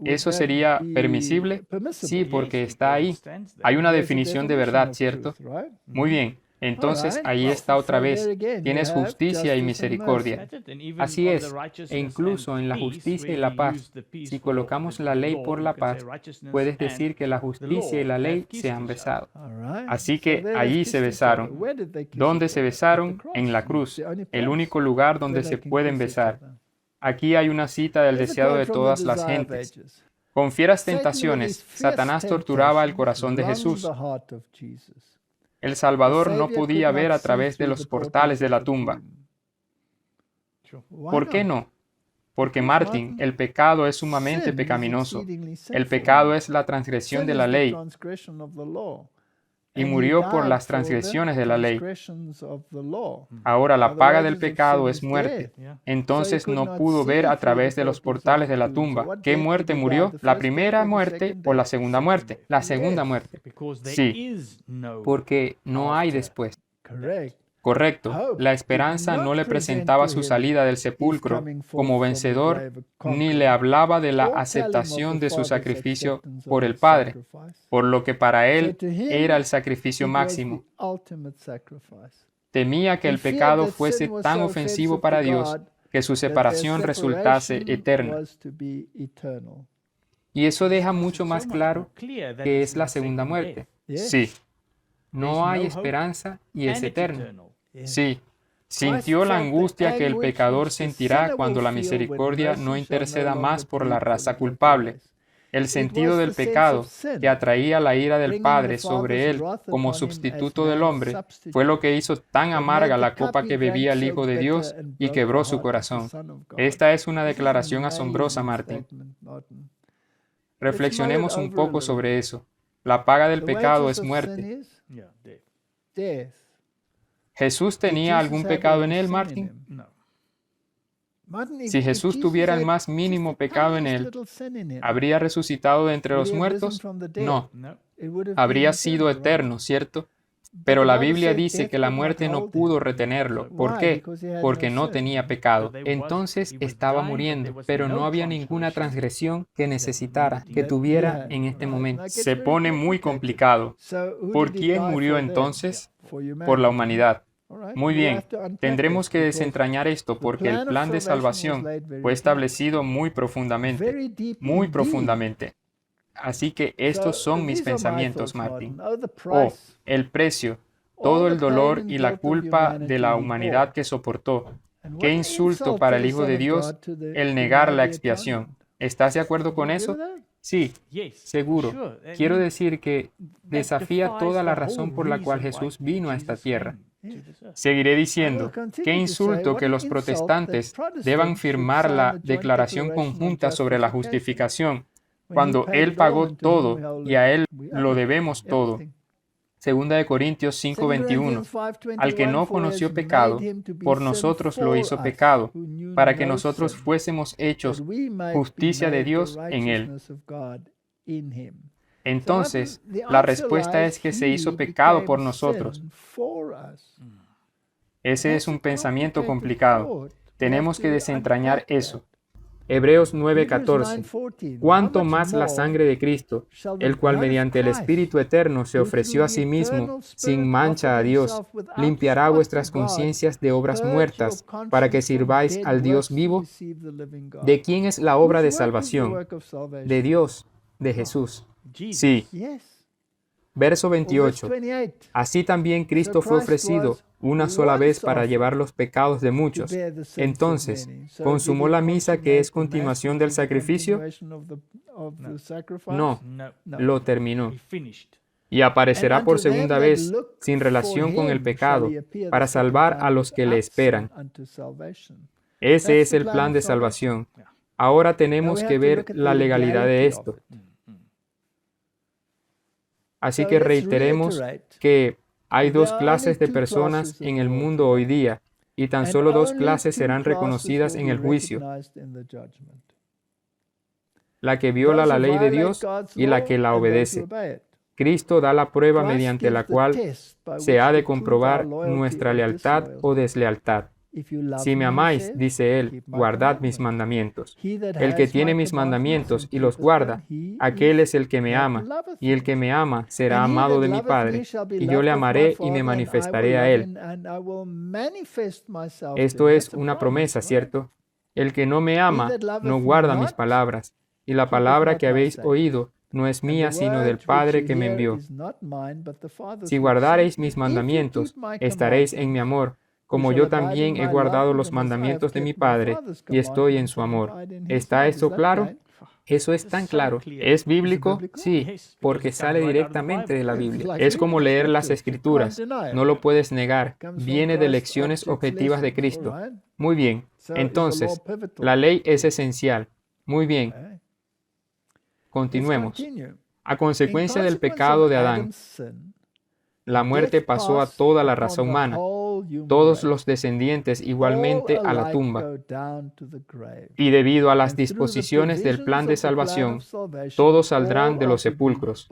¿Eso sería permisible? Sí, porque está ahí. Hay una definición de verdad, ¿cierto? Muy bien. Entonces, ahí está otra vez. Tienes justicia y misericordia. Así es. E incluso en la justicia y la paz, si colocamos la ley por la paz, puedes decir que la justicia y la ley se han besado. Así que allí se besaron. ¿Dónde se besaron? En la cruz, el único lugar donde se pueden besar. Aquí hay una cita del deseado de todas las gentes. Con fieras tentaciones, Satanás torturaba el corazón de Jesús. El Salvador no podía ver a través de los portales de la tumba. ¿Por qué no? Porque, Martin, el pecado es sumamente pecaminoso. El pecado es la transgresión de la ley y murió por las transgresiones de la ley. Ahora la paga del pecado es muerte. Entonces no pudo ver a través de los portales de la tumba. ¿Qué muerte murió? ¿La primera muerte o la segunda muerte? La segunda muerte. Sí, porque no hay después. Correcto. La esperanza no le presentaba su salida del sepulcro como vencedor, ni le hablaba de la aceptación de su sacrificio por el Padre, por lo que para él era el sacrificio máximo. Temía que el pecado fuese tan ofensivo para Dios que su separación resultase eterna. Y eso deja mucho más claro que es la segunda muerte. Sí. No hay esperanza y es eterno. Sí. Sintió la angustia que el pecador sentirá cuando la misericordia no interceda más por la raza culpable. El sentido del pecado que atraía la ira del Padre sobre él como sustituto del hombre fue lo que hizo tan amarga la copa que bebía el Hijo de Dios y quebró su corazón. Esta es una declaración asombrosa, Martin. Reflexionemos un poco sobre eso. La paga del pecado es muerte. ¿Jesús tenía algún pecado en él, Martin? Si Jesús tuviera el más mínimo pecado en él, ¿habría resucitado de entre los muertos? No. Habría sido eterno, ¿cierto? Pero la Biblia dice que la muerte no pudo retenerlo. ¿Por qué? Porque no tenía pecado. Entonces estaba muriendo, pero no había ninguna transgresión que necesitara, que tuviera en este momento. Se pone muy complicado. ¿Por quién murió entonces? Por la humanidad. Muy bien, tendremos que desentrañar esto porque el plan de salvación fue establecido muy profundamente, muy profundamente. Así que estos son mis pensamientos, Martin. Oh, el precio, todo el dolor y la culpa de la humanidad que soportó. Qué insulto para el Hijo de Dios el negar la expiación. ¿Estás de acuerdo con eso? Sí, seguro. Quiero decir que desafía toda la razón por la cual Jesús vino a esta tierra. Seguiré diciendo, qué insulto que los protestantes deban firmar la declaración conjunta sobre la justificación, cuando Él pagó todo y a Él lo debemos todo. Segunda de Corintios 5:21. Al que no conoció pecado, por nosotros lo hizo pecado, para que nosotros fuésemos hechos justicia de Dios en Él. Entonces, la respuesta es que se hizo pecado por nosotros. Ese es un pensamiento complicado. Tenemos que desentrañar eso. Hebreos 9:14. Cuánto más la sangre de Cristo, el cual mediante el Espíritu Eterno se ofreció a sí mismo sin mancha a Dios, limpiará vuestras conciencias de obras muertas para que sirváis al Dios vivo. ¿De quién es la obra de salvación? De Dios, de Jesús. Sí. Verso 28. Así también Cristo fue ofrecido una sola vez para llevar los pecados de muchos. Entonces, ¿consumó la misa que es continuación del sacrificio? No, lo terminó. Y aparecerá por segunda vez, sin relación con el pecado, para salvar a los que le esperan. Ese es el plan de salvación. Ahora tenemos que ver la legalidad de esto. Así que reiteremos que hay dos clases de personas en el mundo hoy día, y tan solo dos clases serán reconocidas en el juicio: la que viola la ley de Dios y la que la obedece. Cristo da la prueba mediante la cual se ha de comprobar nuestra lealtad o deslealtad. Si me amáis, dice Él, guardad mis mandamientos. El que tiene mis mandamientos y los guarda, aquel es el que me ama, y el que me ama será amado de mi Padre, y yo le amaré y me manifestaré a él. Esto es una promesa, ¿cierto? El que no me ama no guarda mis palabras, y la palabra que habéis oído no es mía, sino del Padre que me envió. Si guardareis mis mandamientos, estaréis en mi amor, como yo también he guardado los mandamientos de mi Padre y estoy en su amor. ¿Está esto claro? Eso es tan claro. ¿Es bíblico? Sí, porque sale directamente de la Biblia. Es como leer las Escrituras. No lo puedes negar. Viene de lecciones objetivas de Cristo. Muy bien. Entonces, la ley es esencial. Muy bien. Continuemos. A consecuencia del pecado de Adán, la muerte pasó a toda la raza humana, todos los descendientes igualmente a la tumba. Y debido a las disposiciones del plan de salvación, todos saldrán de los sepulcros.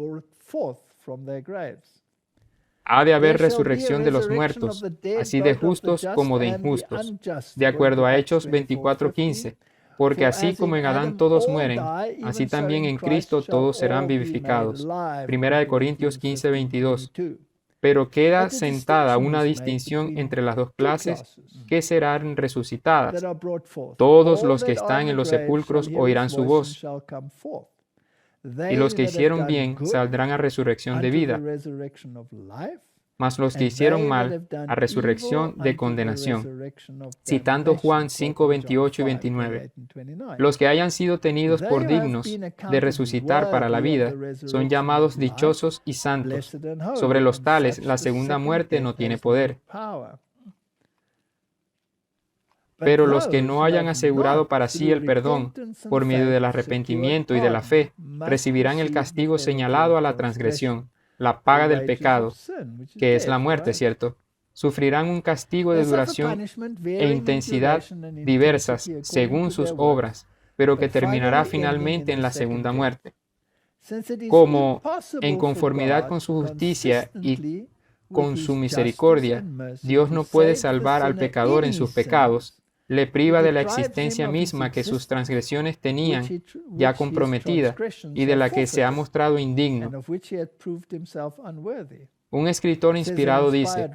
Ha de haber resurrección de los muertos, así de justos como de injustos, de acuerdo a Hechos 24:15. Porque así como en Adán todos mueren, así también en Cristo todos serán vivificados. Primera de Corintios 15:22. Pero queda sentada una distinción entre las dos clases que serán resucitadas. Todos los que están en los sepulcros oirán su voz, y los que hicieron bien saldrán a resurrección de vida, mas los que hicieron mal a resurrección de condenación. Citando Juan 5:28 y 29. Los que hayan sido tenidos por dignos de resucitar para la vida son llamados dichosos y santos. Sobre los tales la segunda muerte no tiene poder. Pero los que no hayan asegurado para sí el perdón por medio del arrepentimiento y de la fe, recibirán el castigo señalado a la transgresión, la paga del pecado, que es la muerte, ¿cierto? Sufrirán un castigo de duración e intensidad diversas según sus obras, pero que terminará finalmente en la segunda muerte. Como, en conformidad con su justicia y con su misericordia, Dios no puede salvar al pecador en sus pecados, le priva de la existencia misma que sus transgresiones tenían ya comprometida y de la que se ha mostrado indigno. Un escritor inspirado dice,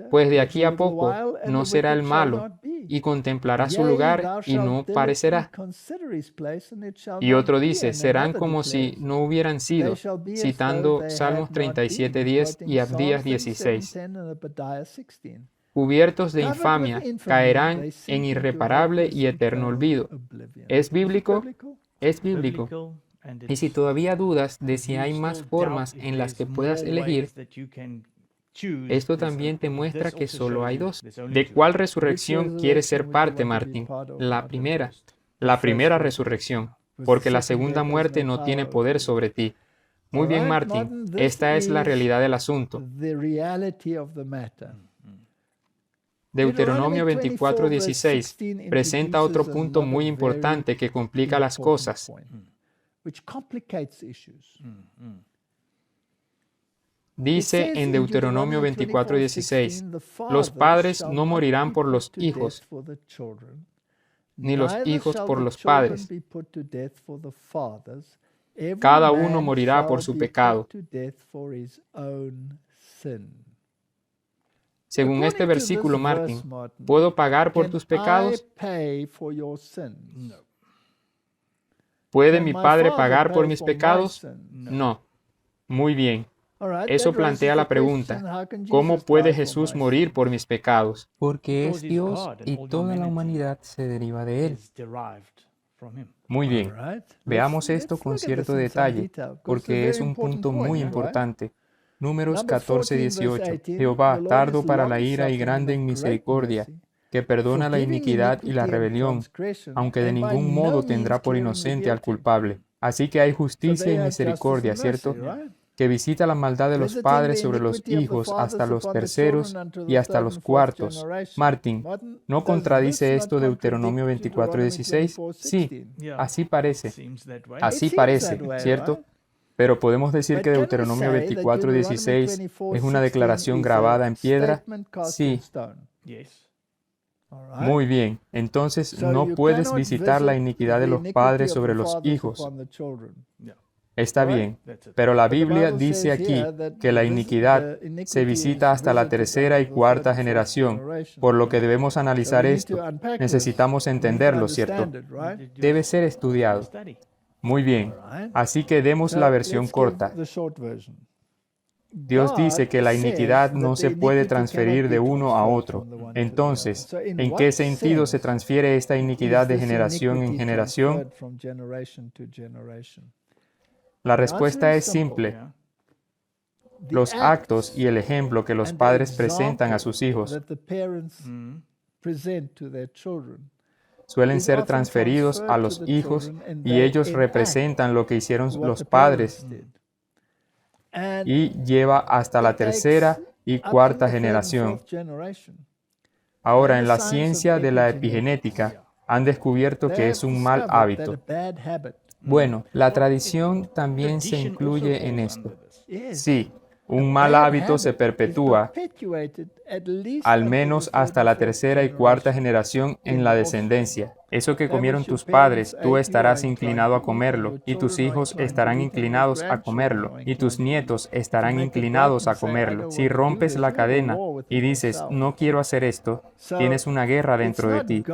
pues de aquí a poco no será el malo, y contemplará su lugar y no parecerá. Y otro dice, serán como si no hubieran sido, citando Salmos 37:10 y Abdías 16. Cubiertos de infamia, caerán en irreparable y eterno olvido. ¿Es bíblico? Es bíblico. Y si todavía dudas de si hay más formas en las que puedas elegir, esto también te muestra que solo hay dos. ¿De cuál resurrección quieres ser parte, Martín? La primera resurrección, porque la segunda muerte no tiene poder sobre ti. Muy bien, Martín, esta es la realidad del asunto. Deuteronomio 24:16 presenta otro punto muy importante que complica las cosas. Dice en Deuteronomio 24:16, los padres no morirán por los hijos, ni los hijos por los padres. Cada uno morirá por su pecado. Según este versículo, Martín, ¿puedo pagar por tus pecados? ¿Puede mi Padre pagar por mis pecados? No. Muy bien. Eso plantea la pregunta, ¿cómo puede Jesús morir por mis pecados? Porque es Dios y toda la humanidad se deriva de Él. Muy bien. Veamos esto con cierto detalle, porque es un punto muy importante. Números 14:18. Jehová, tardo para la ira y grande en misericordia, que perdona la iniquidad y la rebelión, aunque de ningún modo tendrá por inocente al culpable. Así que hay justicia y misericordia, ¿cierto? que visita la maldad de los padres sobre los hijos hasta los terceros y hasta los cuartos. Martin, ¿no contradice esto Deuteronomio 24:16? Sí, así parece. Así parece, ¿cierto? Pero podemos decir que Deuteronomio 24:16 es una declaración grabada en piedra. Sí. Muy bien. Entonces no puedes visitar la iniquidad de los padres sobre los hijos. Está bien, pero la Biblia dice aquí que la iniquidad se visita hasta la tercera y cuarta generación, por lo que debemos analizar esto. Necesitamos entenderlo, ¿cierto? Debe ser estudiado. Muy bien, así que demos la versión corta. Dios dice que la iniquidad no se puede transferir de uno a otro. Entonces, ¿en qué sentido se transfiere esta iniquidad de generación en generación? La respuesta es simple. Los actos y el ejemplo que los padres presentan a sus hijos suelen ser transferidos a los hijos y ellos representan lo que hicieron los padres y lleva hasta la tercera y cuarta generación. Ahora, en la ciencia de la epigenética han descubierto que es un mal hábito. Bueno, la tradición también se incluye en esto. Sí, un mal hábito se perpetúa al menos hasta la tercera y cuarta generación en la descendencia. Eso que comieron tus padres, tú estarás inclinado a comerlo, y tus hijos estarán inclinados a comerlo, y tus nietos estarán inclinados a comerlo. Si rompes la cadena y dices, no quiero hacer esto, tienes una guerra dentro de ti.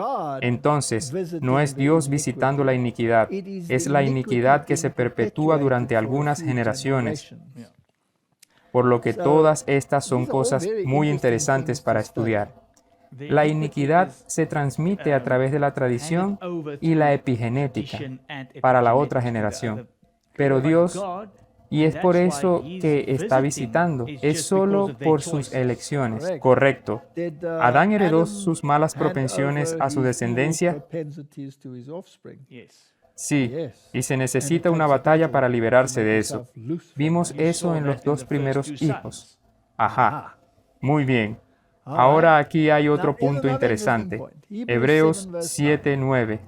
Entonces, no es Dios visitando la iniquidad, es la iniquidad que se perpetúa durante algunas generaciones. Por lo que todas estas son cosas muy interesantes para estudiar. La iniquidad se transmite a través de la tradición y la epigenética para la otra generación. Pero Dios, y es por eso que está visitando, es solo por sus elecciones. Correcto. ¿Adán heredó sus malas propensiones a su descendencia? Sí, y se necesita una batalla para liberarse de eso. Vimos eso en los dos primeros hijos. Ajá. Muy bien. Ahora aquí hay otro punto interesante. Hebreos 7:9.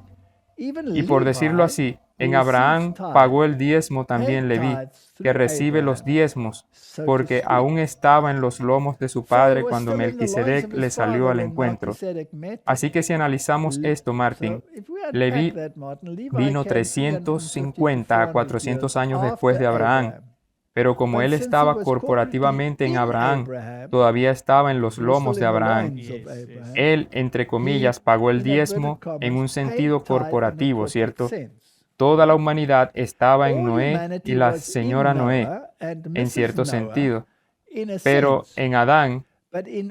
Y por decirlo así, en Abraham pagó el diezmo también Leví, que recibe los diezmos, porque aún estaba en los lomos de su padre cuando Melquisedec le salió al encuentro. Así que si analizamos esto, Martin, Leví vino 350 a 400 años después de Abraham, pero como él estaba corporativamente en Abraham, todavía estaba en los lomos de Abraham. Él, entre comillas, pagó el diezmo en un sentido corporativo, ¿cierto? Toda la humanidad estaba en Noé y la señora Noé, en cierto sentido. Pero en Adán,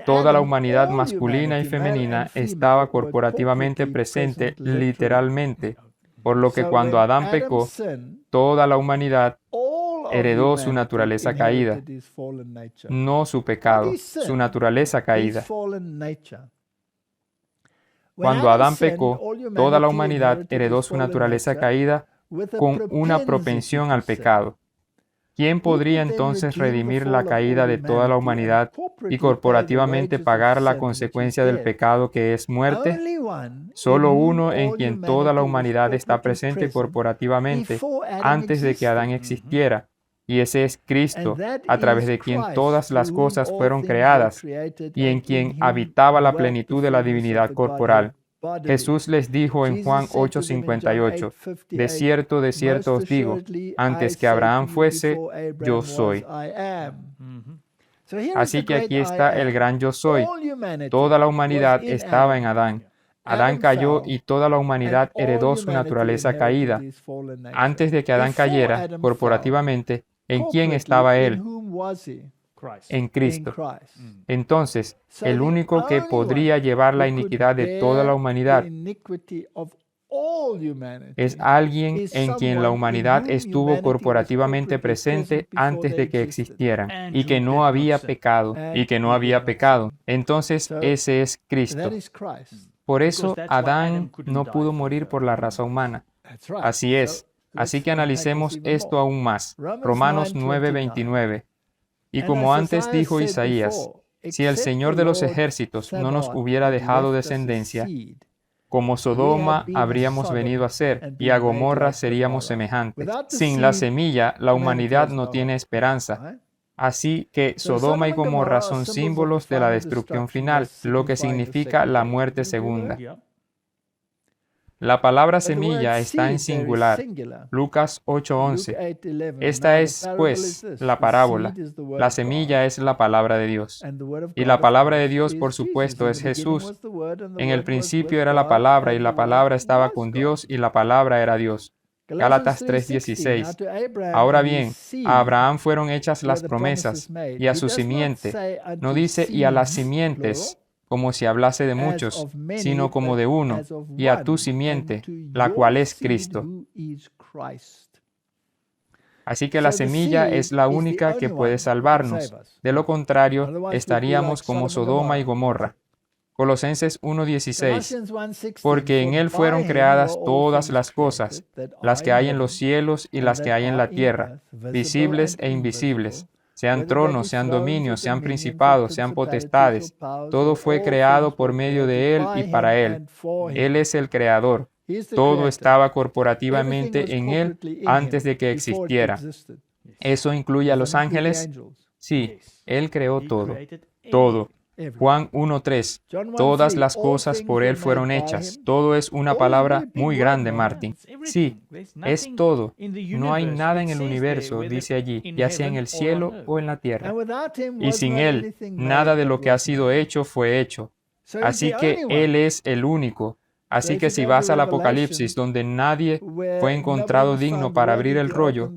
toda la humanidad masculina y femenina estaba corporativamente presente literalmente, por lo que cuando Adán pecó, toda la humanidad heredó su naturaleza caída, no su pecado, su naturaleza caída. Cuando Adán pecó, toda la humanidad heredó su naturaleza caída con una propensión al pecado. ¿Quién podría entonces redimir la caída de toda la humanidad y corporativamente pagar la consecuencia del pecado que es muerte? Solo uno en quien toda la humanidad está presente corporativamente antes de que Adán existiera, y ese es Cristo, a través de quien todas las cosas fueron creadas y en quien habitaba la plenitud de la divinidad corporal. Jesús les dijo en Juan 8:58, de cierto os digo, antes que Abraham fuese, yo soy. Así que aquí está el gran yo soy. Toda la humanidad estaba en Adán. Adán cayó y toda la humanidad heredó su naturaleza caída. Antes de que Adán cayera, corporativamente, ¿en quién estaba él? En Cristo. Entonces, el único que podría llevar la iniquidad de toda la humanidad es alguien en quien la humanidad estuvo corporativamente presente antes de que existieran y que no había pecado, Entonces, ese es Cristo. Por eso, Adán no pudo morir por la raza humana. Así es. Así que analicemos esto aún más. Romanos 9:29. Y como antes dijo Isaías, si el Señor de los ejércitos no nos hubiera dejado descendencia, como Sodoma habríamos venido a ser, y a Gomorra seríamos semejantes. Sin la semilla, la humanidad no tiene esperanza. Así que Sodoma y Gomorra son símbolos de la destrucción final, lo que significa la muerte segunda. La palabra semilla está en singular. Lucas 8:11. Esta es, pues, la parábola. La semilla es la palabra de Dios. Y la palabra de Dios, por supuesto, es Jesús. En el principio era la palabra, y la palabra estaba con Dios, y la palabra era Dios. Gálatas 3:16. Ahora bien, a Abraham fueron hechas las promesas, y a su simiente. No dice y a las simientes, como si hablase de muchos, sino como de uno, y a tu simiente, la cual es Cristo. Así que la semilla es la única que puede salvarnos. De lo contrario, estaríamos como Sodoma y Gomorra. Colosenses 1:16. Porque en Él fueron creadas todas las cosas, las que hay en los cielos y las que hay en la tierra, visibles e invisibles. Sean tronos, sean dominios, sean principados, sean potestades. Todo fue creado por medio de Él y para Él. Él es el Creador. Todo estaba corporativamente en Él antes de que existiera. ¿Eso incluye a los ángeles? Sí, Él creó todo. Todo. Juan 1:3. Todas las cosas por Él fueron hechas. Todo es una palabra muy grande, Martin. Sí, es todo. No hay nada en el universo, dice allí, ya sea en el cielo o en la tierra. Y sin Él, nada de lo que ha sido hecho fue hecho. Así que Él es el único. Así que si vas al Apocalipsis, donde nadie fue encontrado digno para abrir el rollo,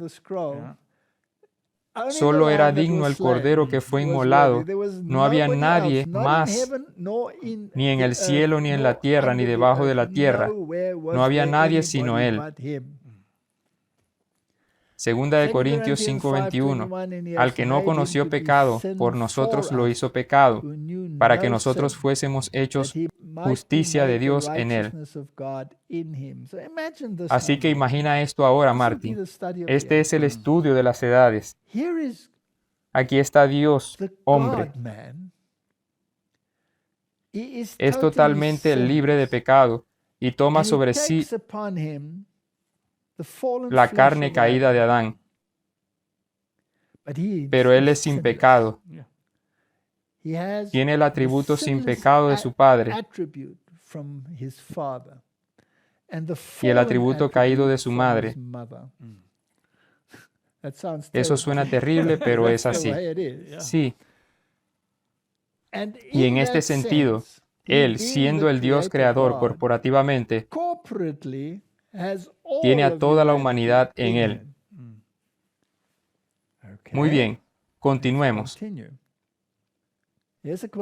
solo era digno el Cordero que fue inmolado. No había nadie más, ni en el cielo, ni en la tierra, ni debajo de la tierra. No había nadie sino Él. Segunda de Corintios 5:21. Al que no conoció pecado, por nosotros lo hizo pecado, para que nosotros fuésemos hechos justicia de Dios en Él. Así que imagina esto ahora, Martin. Este es el estudio de las edades. Aquí está Dios, hombre. Es totalmente libre de pecado y toma sobre sí la carne caída de Adán. Pero Él es sin pecado. Tiene el atributo sin pecado de su Padre y el atributo caído de su madre. Eso suena terrible, pero es así. Sí. Y en este sentido, Él, siendo el Dios creador corporativamente, tiene a toda la humanidad en Él. Muy bien, continuemos.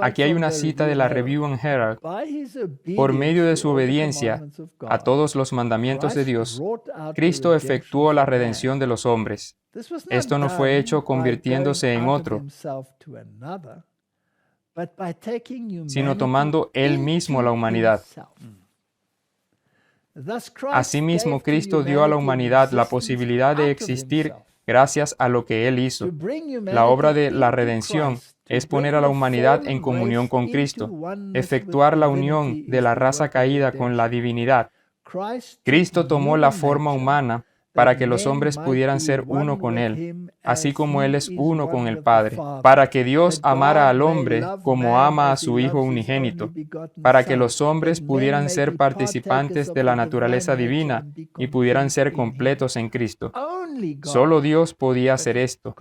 Aquí hay una cita de la Review and Herald. Por medio de su obediencia a todos los mandamientos de Dios, Cristo efectuó la redención de los hombres. Esto no fue hecho convirtiéndose en otro, sino tomando Él mismo la humanidad. Asimismo, Cristo dio a la humanidad la posibilidad de existir gracias a lo que Él hizo. La obra de la redención es poner a la humanidad en comunión con Cristo, efectuar la unión de la raza caída con la divinidad. Cristo tomó la forma humana para que los hombres pudieran ser uno con Él, así como Él es uno con el Padre, para que Dios amara al hombre como ama a su Hijo unigénito, para que los hombres pudieran ser participantes de la naturaleza divina y pudieran ser completos en Cristo. Solo Dios podía hacer esto.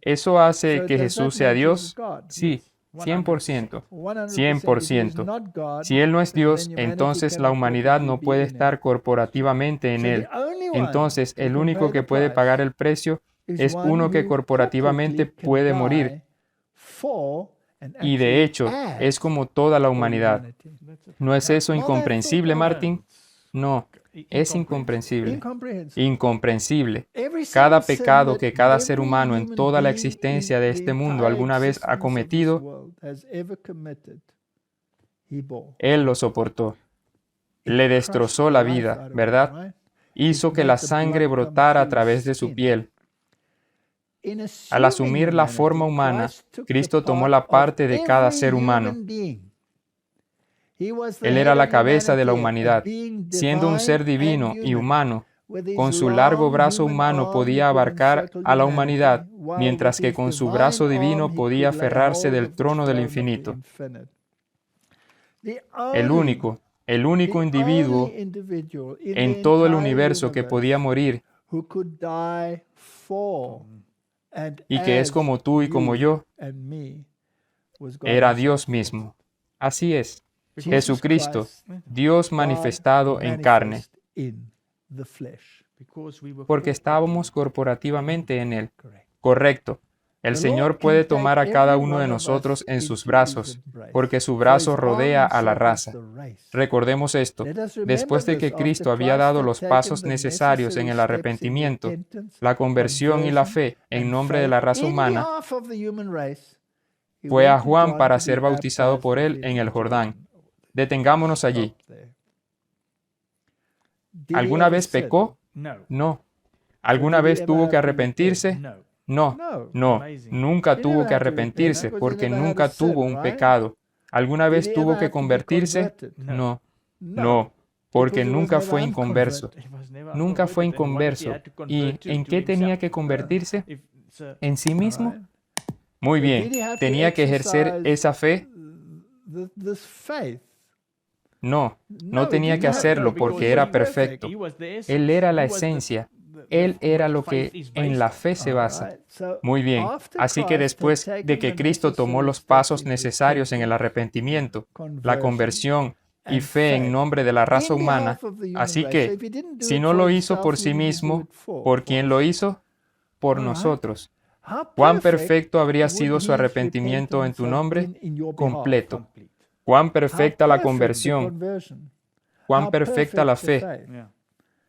¿Eso hace que Jesús sea Dios? Sí. 100%. 100%. Si Él no es Dios, entonces la humanidad no puede estar corporativamente en Él. Entonces, el único que puede pagar el precio es uno que corporativamente puede morir. Y de hecho, es como toda la humanidad. ¿No es eso incomprensible, Martin? No, es incomprensible. Incomprensible. Cada pecado que cada ser humano en toda la existencia de este mundo alguna vez ha cometido, Él lo soportó. Le destrozó la vida, ¿verdad? hizo que la sangre brotara a través de su piel. Al asumir la forma humana, Cristo tomó la parte de cada ser humano. Él era la cabeza de la humanidad. Siendo un ser divino y humano, con su largo brazo humano podía abarcar a la humanidad, mientras que con su brazo divino podía aferrarse del trono del infinito. El único individuo en todo el universo que podía morir y que es como tú y como yo, era Dios mismo. Así es, Jesucristo, Dios manifestado en carne, porque estábamos corporativamente en Él. Correcto. El Señor puede tomar a cada uno de nosotros en sus brazos, porque su brazo rodea a la raza. Recordemos esto. Después de que Cristo había dado los pasos necesarios en el arrepentimiento, la conversión y la fe en nombre de la raza humana, fue a Juan para ser bautizado por él en el Jordán. Detengámonos allí. ¿Alguna vez pecó? No. ¿Alguna vez tuvo que arrepentirse? No, nunca tuvo que arrepentirse porque nunca tuvo un pecado. ¿Alguna vez tuvo que convertirse? No, porque nunca fue inconverso. Nunca fue inconverso. ¿Y en qué tenía que convertirse? ¿En sí mismo? Muy bien, ¿tenía que ejercer esa fe? No tenía que hacerlo porque era perfecto. Él era la esencia. Él era lo que en la fe se basa. Muy bien, así que después de que Cristo tomó los pasos necesarios en el arrepentimiento, la conversión y fe en nombre de la raza humana, así que, si no lo hizo por sí mismo, ¿por quién lo hizo? Por nosotros. ¿Cuán perfecto habría sido su arrepentimiento en tu nombre? Completo. ¿Cuán perfecta la conversión? ¿Cuán perfecta la fe?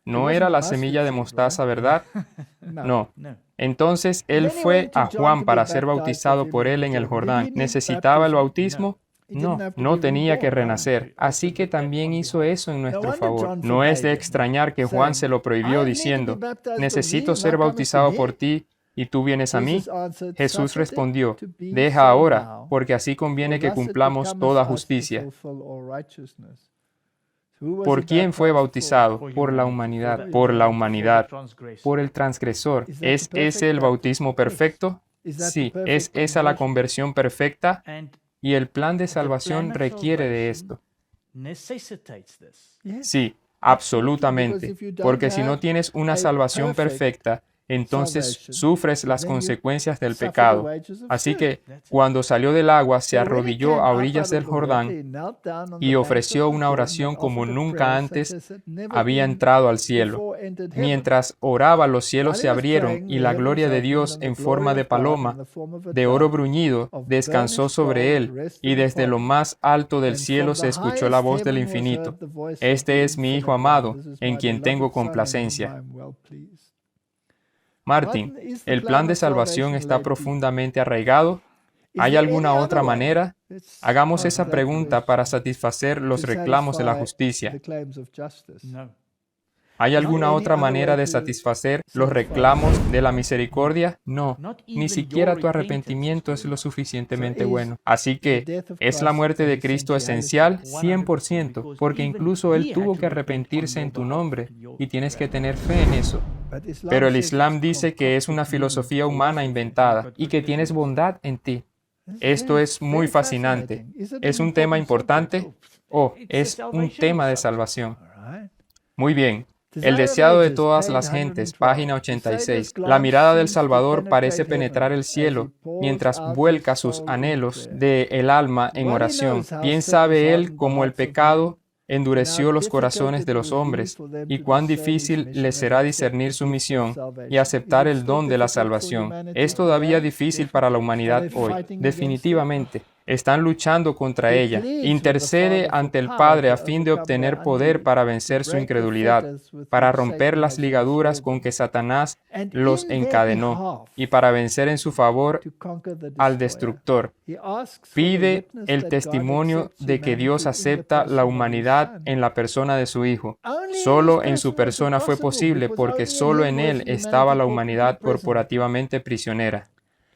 No era la semilla de mostaza, ¿verdad? No. Entonces él fue a Juan para ser bautizado por él en el Jordán. ¿Necesitaba el bautismo? No tenía que renacer. Así que también hizo eso en nuestro favor. No es de extrañar que Juan se lo prohibió diciendo, necesito ser bautizado por ti y tú vienes a mí. Jesús respondió, deja ahora, porque así conviene que cumplamos toda justicia. ¿Por quién fue bautizado? Por la humanidad. Por la humanidad. Por el transgresor. ¿Es ese el bautismo perfecto? Sí. ¿Es esa la conversión perfecta? Y el plan de salvación requiere de esto. Sí, absolutamente. Porque si no tienes una salvación perfecta, entonces sufres las consecuencias del pecado. Así que cuando salió del agua, se arrodilló a orillas del Jordán y ofreció una oración como nunca antes había entrado al cielo. Mientras oraba, los cielos se abrieron y la gloria de Dios en forma de paloma, de oro bruñido, descansó sobre él, y desde lo más alto del cielo se escuchó la voz del infinito. Este es mi Hijo amado, en quien tengo complacencia. Martin, ¿el plan de salvación está profundamente arraigado? ¿Hay alguna otra manera? Hagamos esa pregunta para satisfacer los reclamos de la justicia. ¿Hay alguna otra manera de satisfacer los reclamos de la misericordia? No, ni siquiera tu arrepentimiento es lo suficientemente bueno. Así que, ¿es la muerte de Cristo esencial? 100%, porque incluso Él tuvo que arrepentirse en tu nombre y tienes que tener fe en eso. Pero el Islam dice que es una filosofía humana inventada y que tienes bondad en ti. Esto es muy fascinante. ¿Es un tema importante? Es un tema de salvación. Muy bien. El deseado de todas las gentes, página 86. La mirada del Salvador parece penetrar el cielo mientras vuelca sus anhelos del alma en oración. Bien sabe Él cómo el pecado endureció los corazones de los hombres y cuán difícil les será discernir su misión y aceptar el don de la salvación. Es todavía difícil para la humanidad hoy, definitivamente. Están luchando contra ella. Intercede ante el Padre a fin de obtener poder para vencer su incredulidad, para romper las ligaduras con que Satanás los encadenó y para vencer en su favor al destructor. Pide el testimonio de que Dios acepta la humanidad en la persona de su Hijo. Solo en su persona fue posible porque solo en Él estaba la humanidad corporativamente prisionera.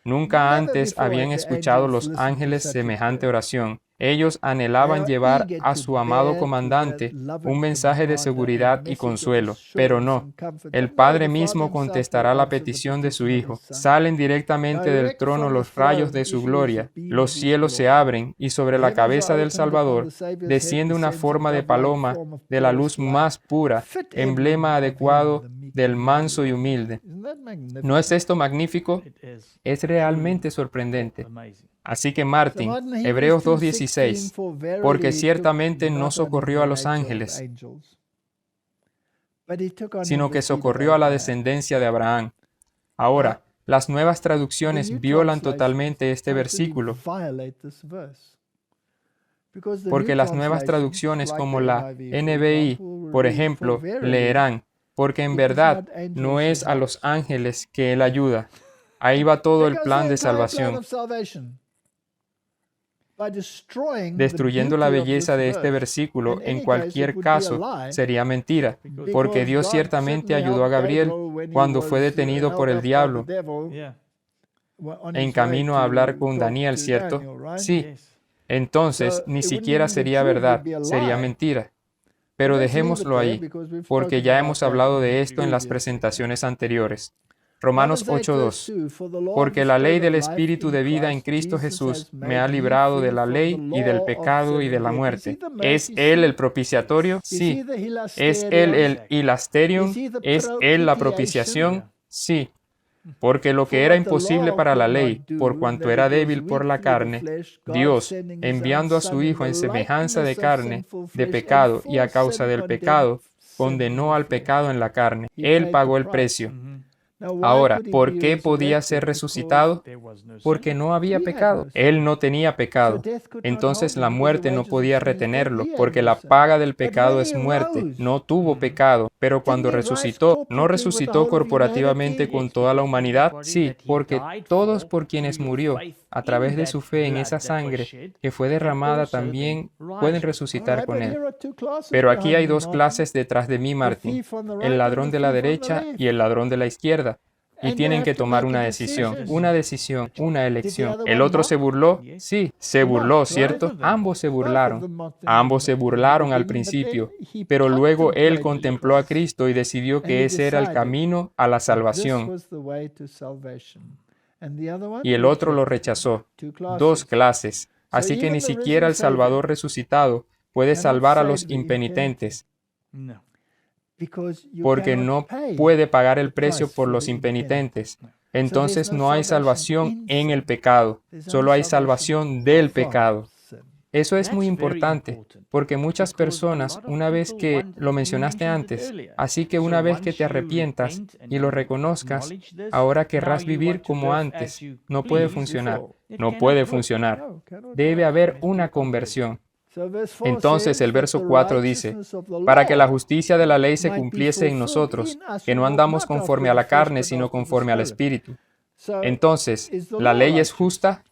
Nunca antes habían escuchado los ángeles semejante oración. Ellos anhelaban llevar a su amado comandante un mensaje de seguridad y consuelo, pero no. El Padre mismo contestará la petición de su Hijo. Salen directamente del trono los rayos de su gloria. Los cielos se abren y sobre la cabeza del Salvador desciende una forma de paloma de la luz más pura, emblema adecuado del manso y humilde. ¿No es esto magnífico? Es realmente sorprendente. Así que Martín, Hebreos 2:16, porque ciertamente no socorrió a los ángeles, sino que socorrió a la descendencia de Abraham. Ahora, las nuevas traducciones violan totalmente este versículo, porque las nuevas traducciones como la NBI, por ejemplo, leerán, porque en verdad no es a los ángeles que Él ayuda. Ahí va todo el plan de salvación. Destruyendo la belleza de este versículo, en cualquier caso, sería mentira, porque Dios ciertamente ayudó a Gabriel cuando fue detenido por el diablo en camino a hablar con Daniel, ¿cierto? Sí. Entonces, ni siquiera sería verdad, sería mentira. Pero dejémoslo ahí, porque ya hemos hablado de esto en las presentaciones anteriores. Romanos 8:2. Porque la ley del Espíritu de vida en Cristo Jesús me ha librado de la ley y del pecado y de la muerte. ¿Es Él el propiciatorio? Sí. ¿Es Él el hilasterium? ¿Es Él la propiciación? Sí. Porque lo que era imposible para la ley, por cuanto era débil por la carne, Dios, enviando a su Hijo en semejanza de carne, de pecado y a causa del pecado, condenó al pecado en la carne. Él pagó el precio. Ahora, ¿por qué podía ser resucitado? Porque no había pecado. Él no tenía pecado. Entonces la muerte no podía retenerlo, porque la paga del pecado es muerte. No tuvo pecado. Pero cuando resucitó, ¿no resucitó corporativamente con toda la humanidad? Sí, porque todos por quienes murió, a través de su fe en esa sangre que fue derramada también, pueden resucitar con Él. Pero aquí hay dos clases detrás de mí, Martín, el ladrón de la derecha y el ladrón de la izquierda. Y tienen que tomar una decisión, una elección. ¿El otro se burló? Sí, se burló, ¿cierto? Ambos se burlaron. Ambos se burlaron al principio, pero luego él contempló a Cristo y decidió que ese era el camino a la salvación. Y el otro lo rechazó. Dos clases. Así que ni siquiera el Salvador resucitado puede salvar a los impenitentes, porque no puede pagar el precio por los impenitentes. Entonces no hay salvación en el pecado, solo hay salvación del pecado. Eso es muy importante, porque muchas personas, una vez que lo mencionaste antes, así que una vez que te arrepientas y lo reconozcas, ahora querrás vivir como antes. No puede funcionar, no puede funcionar. Debe haber una conversión. Entonces el verso 4 dice, para que la justicia de la ley se cumpliese en nosotros, que no andamos conforme a la carne, sino conforme al Espíritu. Entonces, ¿la ley es justa?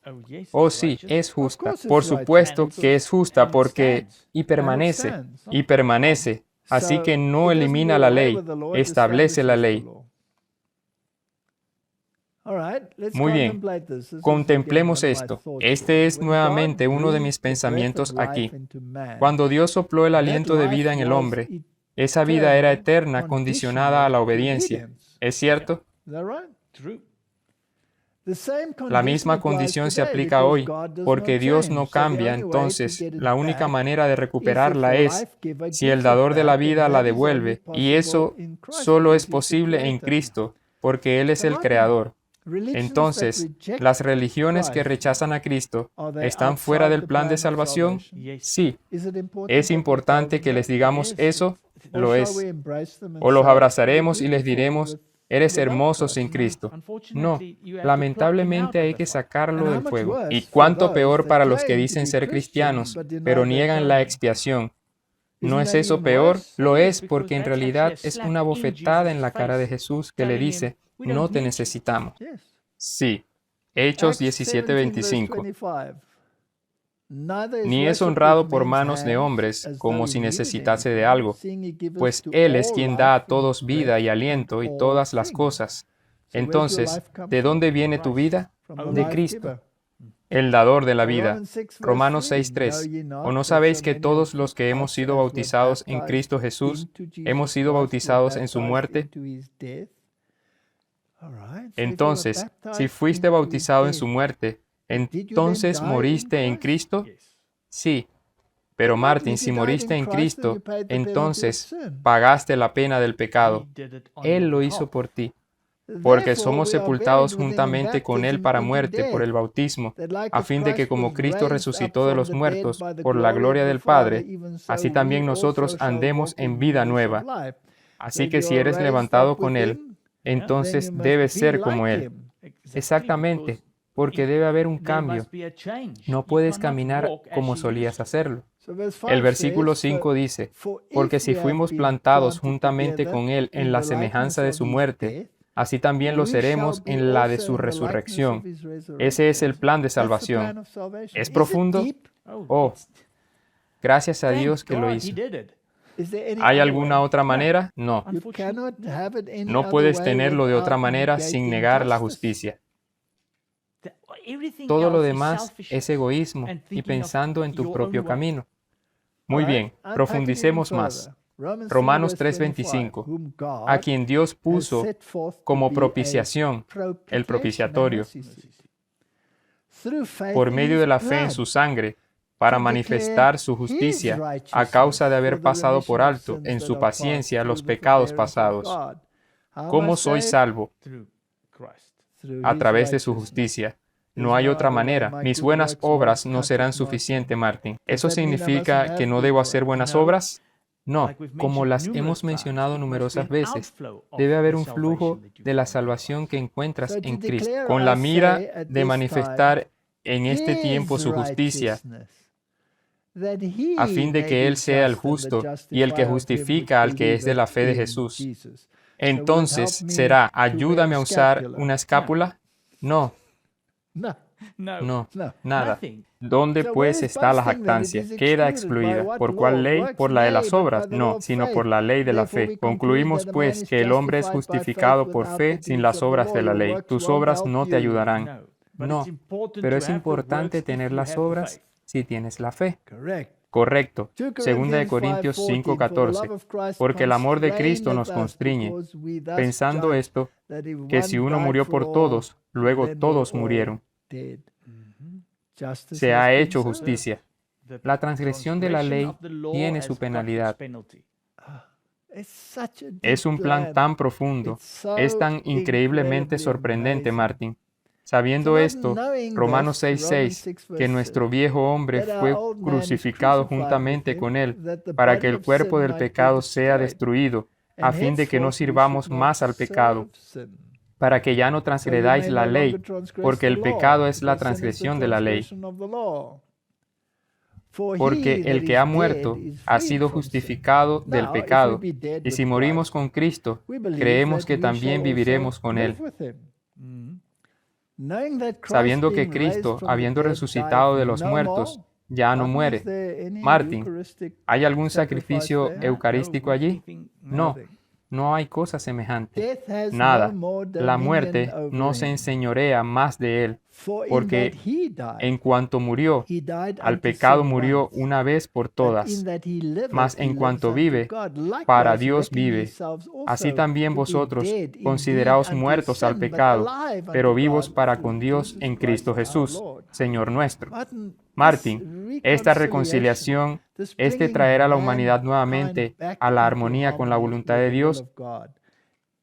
Oh sí, es justa. Por supuesto que es justa porque y permanece. Así que no elimina la ley, establece la ley. Muy bien, contemplemos esto. Este es nuevamente uno de mis pensamientos aquí. Cuando Dios sopló el aliento de vida en el hombre, esa vida era eterna, condicionada a la obediencia. ¿Es cierto? La misma condición se aplica hoy, porque Dios no cambia. Entonces, la única manera de recuperarla es si el dador de la vida la devuelve, y eso solo es posible en Cristo, porque Él es el Creador. Entonces, ¿las religiones que rechazan a Cristo están fuera del plan de salvación? Sí. ¿Es importante que les digamos eso? Lo es. O los abrazaremos y les diremos, eres hermoso sin Cristo. No, lamentablemente hay que sacarlo del fuego. Y cuánto peor para los que dicen ser cristianos, pero niegan la expiación. ¿No es eso peor? Lo es porque en realidad es una bofetada en la cara de Jesús que le dice, no te necesitamos. Sí, Hechos 17:25. Ni es honrado por manos de hombres, como si necesitase de algo, pues Él es quien da a todos vida y aliento y todas las cosas. Entonces, ¿de dónde viene tu vida? De Cristo, el dador de la vida. Romanos 6:3. ¿O no sabéis que todos los que hemos sido bautizados en Cristo Jesús, hemos sido bautizados en su muerte? Entonces, si fuiste bautizado en su muerte, ¿entonces moriste en Cristo? Sí. Pero Martín, si moriste en Cristo, entonces pagaste la pena del pecado. Él lo hizo por ti. Porque somos sepultados juntamente con Él para muerte por el bautismo, a fin de que como Cristo resucitó de los muertos por la gloria del Padre, así también nosotros andemos en vida nueva. Así que si eres levantado con Él, entonces debes ser como Él. Exactamente, porque debe haber un cambio. No puedes caminar como solías hacerlo. El versículo 5 dice, porque si fuimos plantados juntamente con Él en la semejanza de su muerte, así también lo seremos en la de su resurrección. Ese es el plan de salvación. ¿Es profundo? Oh, gracias a Dios que lo hizo. ¿Hay alguna otra manera? No. No puedes tenerlo de otra manera sin negar la justicia. Todo lo demás es egoísmo y pensando en tu propio camino. Muy bien, profundicemos más. Romanos 3:25, a quien Dios puso como propiciación, el propiciatorio, por medio de la fe en su sangre, para manifestar su justicia a causa de haber pasado por alto en su paciencia los pecados pasados. ¿Cómo soy salvo? A través de su justicia. No hay otra manera. Mis buenas obras no serán suficientes, Martín. ¿Eso significa que no debo hacer buenas obras? No, como las hemos mencionado numerosas veces, debe haber un flujo de la salvación que encuentras en Cristo, con la mira de manifestar en este tiempo su justicia, a fin de que Él sea el justo y el que justifica al que es de la fe de Jesús. Entonces, ¿será ayúdame a usar una escápula? No. No, nada. ¿Dónde pues está la jactancia? Queda excluida. ¿Por cuál ley? ¿Por la de las obras? No, sino por la ley de la fe. Concluimos pues que el hombre es justificado por fe sin las obras de la ley. Tus obras no te ayudarán. No, pero es importante tener las obras si tienes la fe. Correcto. Segunda de Corintios 5:14. Porque el amor de Cristo nos constriñe, pensando esto, que si uno murió por todos, luego todos murieron. Se ha hecho justicia. La transgresión de la ley tiene su penalidad. Es un plan tan profundo, es tan increíblemente sorprendente, Martín. Sabiendo esto, Romanos 6:6, que nuestro viejo hombre fue crucificado juntamente con él, para que el cuerpo del pecado sea destruido, a fin de que no sirvamos más al pecado, para que ya no transgredáis la ley, porque el pecado es la transgresión de la ley. Porque el que ha muerto ha sido justificado del pecado, y si morimos con Cristo, creemos que también viviremos con Él. Sabiendo que Cristo, habiendo resucitado de los muertos, ya no muere. Martín, ¿hay algún sacrificio eucarístico allí? No. No hay cosa semejante. Nada. La muerte no se enseñorea más de él, porque en cuanto murió, al pecado murió una vez por todas. Mas en cuanto vive, para Dios vive. Así también vosotros, consideraos muertos al pecado, pero vivos para con Dios en Cristo Jesús, Señor nuestro. Martín, esta reconciliación, este traer a la humanidad nuevamente a la armonía con la voluntad de Dios,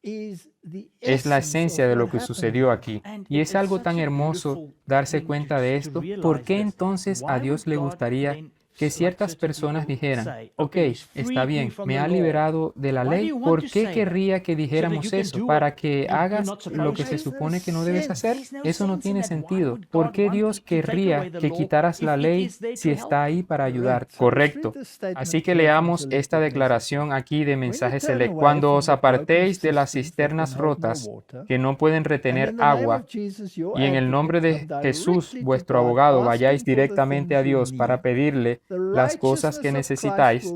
es la esencia de lo que sucedió aquí. Y es algo tan hermoso darse cuenta de esto. ¿Por qué entonces a Dios le gustaría que ciertas personas dijeran, ok, está bien, me ha liberado de la ley, ¿por qué querría que dijéramos eso? ¿Para que hagas lo que se supone que no debes hacer? Eso no tiene sentido. ¿Por qué Dios querría que quitaras la ley si está ahí para ayudar? Correcto. Así que leamos esta declaración aquí de mensaje selecto. Cuando os apartéis de las cisternas rotas que no pueden retener agua, y en el nombre de Jesús, vuestro abogado, vayáis directamente a Dios para pedirle las cosas que necesitáis,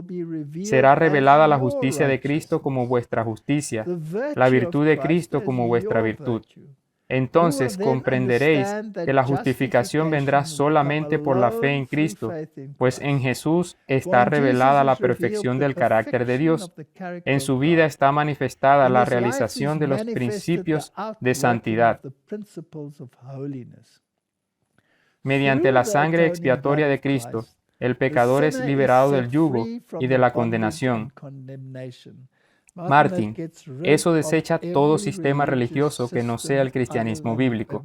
será revelada la justicia de Cristo como vuestra justicia, la virtud de Cristo como vuestra virtud. Entonces comprenderéis que la justificación vendrá solamente por la fe en Cristo, pues en Jesús está revelada la perfección del carácter de Dios. En su vida está manifestada la realización de los principios de santidad. Mediante la sangre expiatoria de Cristo, el pecador es liberado del yugo y de la condenación. Martin, eso desecha todo sistema religioso que no sea el cristianismo bíblico.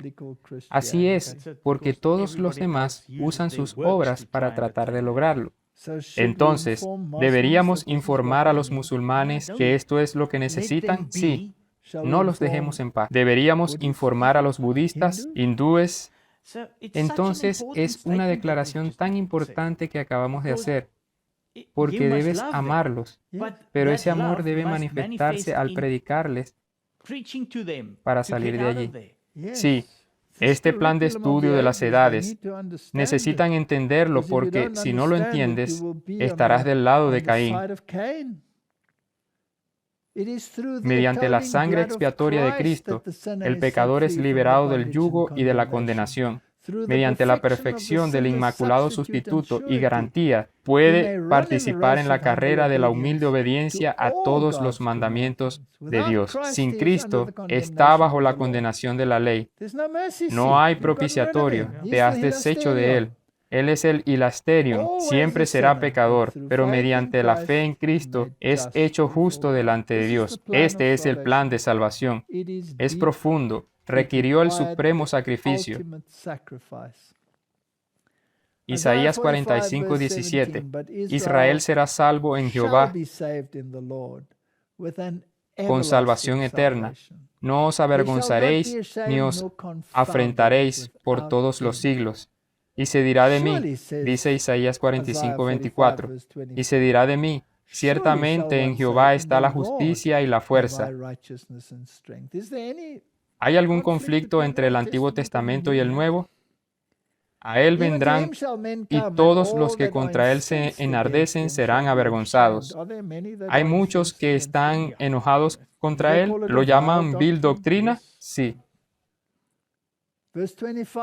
Así es, porque todos los demás usan sus obras para tratar de lograrlo. Entonces, ¿deberíamos informar a los musulmanes que esto es lo que necesitan? Sí. No los dejemos en paz. ¿Deberíamos informar a los budistas, hindúes? Entonces, es una declaración tan importante que acabamos de hacer, porque debes amarlos, pero ese amor debe manifestarse al predicarles para salir de allí. Sí, este plan de estudio de las edades necesitan entenderlo porque si no lo entiendes, estarás del lado de Caín. Mediante la sangre expiatoria de Cristo, el pecador es liberado del yugo y de la condenación. Mediante la perfección del Inmaculado Sustituto y garantía, puede participar en la carrera de la humilde obediencia a todos los mandamientos de Dios. Sin Cristo, está bajo la condenación de la ley. No hay propiciatorio, te has deshecho de Él. Él es el Hilasterion, siempre será pecador, pero mediante la fe en Cristo es hecho justo delante de Dios. Este es el plan de salvación. Es profundo. Requirió el supremo sacrificio. Isaías 45:17. Israel será salvo en Jehová con salvación eterna. No os avergonzaréis ni os afrentaréis por todos los siglos. Y se dirá de mí, dice Isaías 45:24, y se dirá de mí, ciertamente en Jehová está la justicia y la fuerza. ¿Hay algún conflicto entre el Antiguo Testamento y el Nuevo? A él vendrán, y todos los que contra él se enardecen serán avergonzados. ¿Hay muchos que están enojados contra él? ¿Lo llaman vil doctrina? Sí.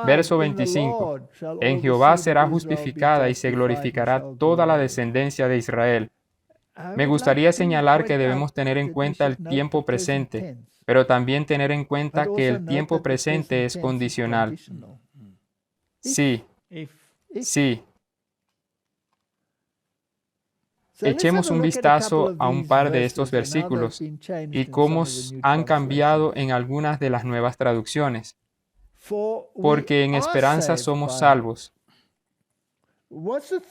Verso 25. En Jehová será justificada y se glorificará toda la descendencia de Israel. Me gustaría señalar que debemos tener en cuenta el tiempo presente, pero también tener en cuenta que el tiempo presente es condicional. Sí, sí. Echemos un vistazo a un par de estos versículos y cómo han cambiado en algunas de las nuevas traducciones. Porque en esperanza somos salvos.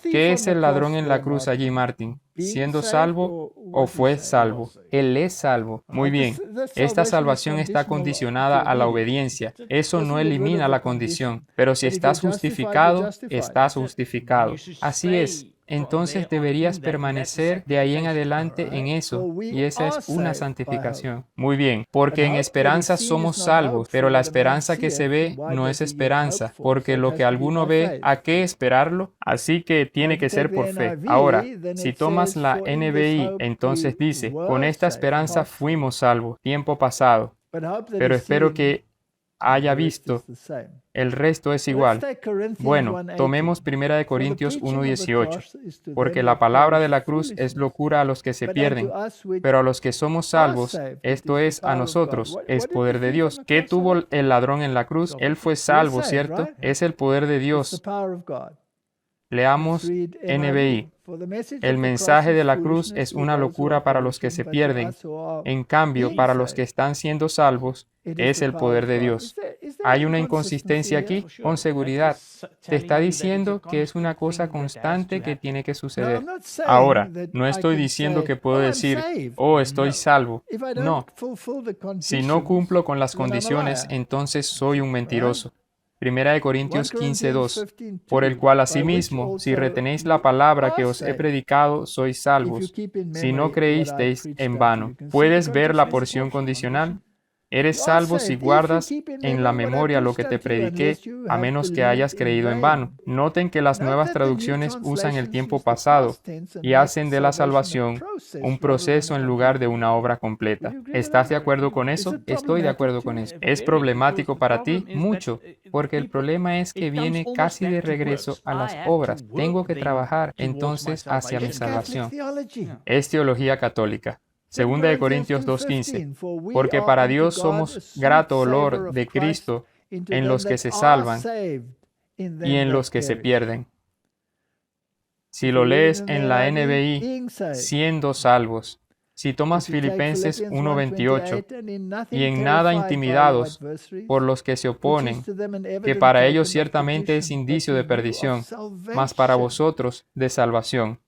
¿Qué es el ladrón en la cruz allí, Martin? ¿Siendo salvo o fue salvo? Él es salvo. Muy bien. Esta salvación está condicionada a la obediencia. Eso no elimina la condición. Pero si estás justificado, estás justificado. Así es. Entonces deberías permanecer de ahí en adelante en eso, y esa es una santificación. Muy bien, porque en esperanza somos salvos, pero la esperanza que se ve no es esperanza, porque lo que alguno ve, ¿a qué esperarlo? Así que tiene que ser por fe. Ahora, si tomas la NBI, entonces dice, con esta esperanza fuimos salvos, tiempo pasado. Pero espero que haya visto, el resto es igual. Bueno, tomemos 1 Corintios 1:18, porque la palabra de la cruz es locura a los que se pierden, pero a los que somos salvos, esto es, a nosotros, es poder de Dios. ¿Qué tuvo el ladrón en la cruz? Él fue salvo, ¿cierto? Es el poder de Dios. Leamos NBI. El mensaje de la cruz es una locura para los que se pierden. En cambio, para los que están siendo salvos, es el poder de Dios. ¿Hay una inconsistencia aquí? Con seguridad. Te está diciendo que es una cosa constante que tiene que suceder. Ahora, no estoy diciendo que puedo decir, oh, estoy salvo. No. Si no cumplo con las condiciones, entonces soy un mentiroso. Primera de Corintios 15:2, por el cual asimismo, si retenéis la palabra que os he predicado, sois salvos, si no creísteis en vano. ¿Puedes ver la porción condicional? Eres salvo si guardas en la memoria lo que te prediqué, a menos que hayas creído en vano. Noten que las nuevas traducciones usan el tiempo pasado y hacen de la salvación un proceso en lugar de una obra completa. ¿Estás de acuerdo con eso? Estoy de acuerdo con eso. ¿Es problemático para ti? Mucho, porque el problema es que viene casi de regreso a las obras. Tengo que trabajar entonces hacia mi salvación. Es teología católica. Segunda de Corintios 2:15, porque para Dios somos grato olor de Cristo en los que se salvan y en los que se pierden. Si lo lees en la NBI, siendo salvos. Si tomas Filipenses 1:28, y en nada intimidados por los que se oponen, que para ellos ciertamente es indicio de perdición, mas para vosotros de salvación.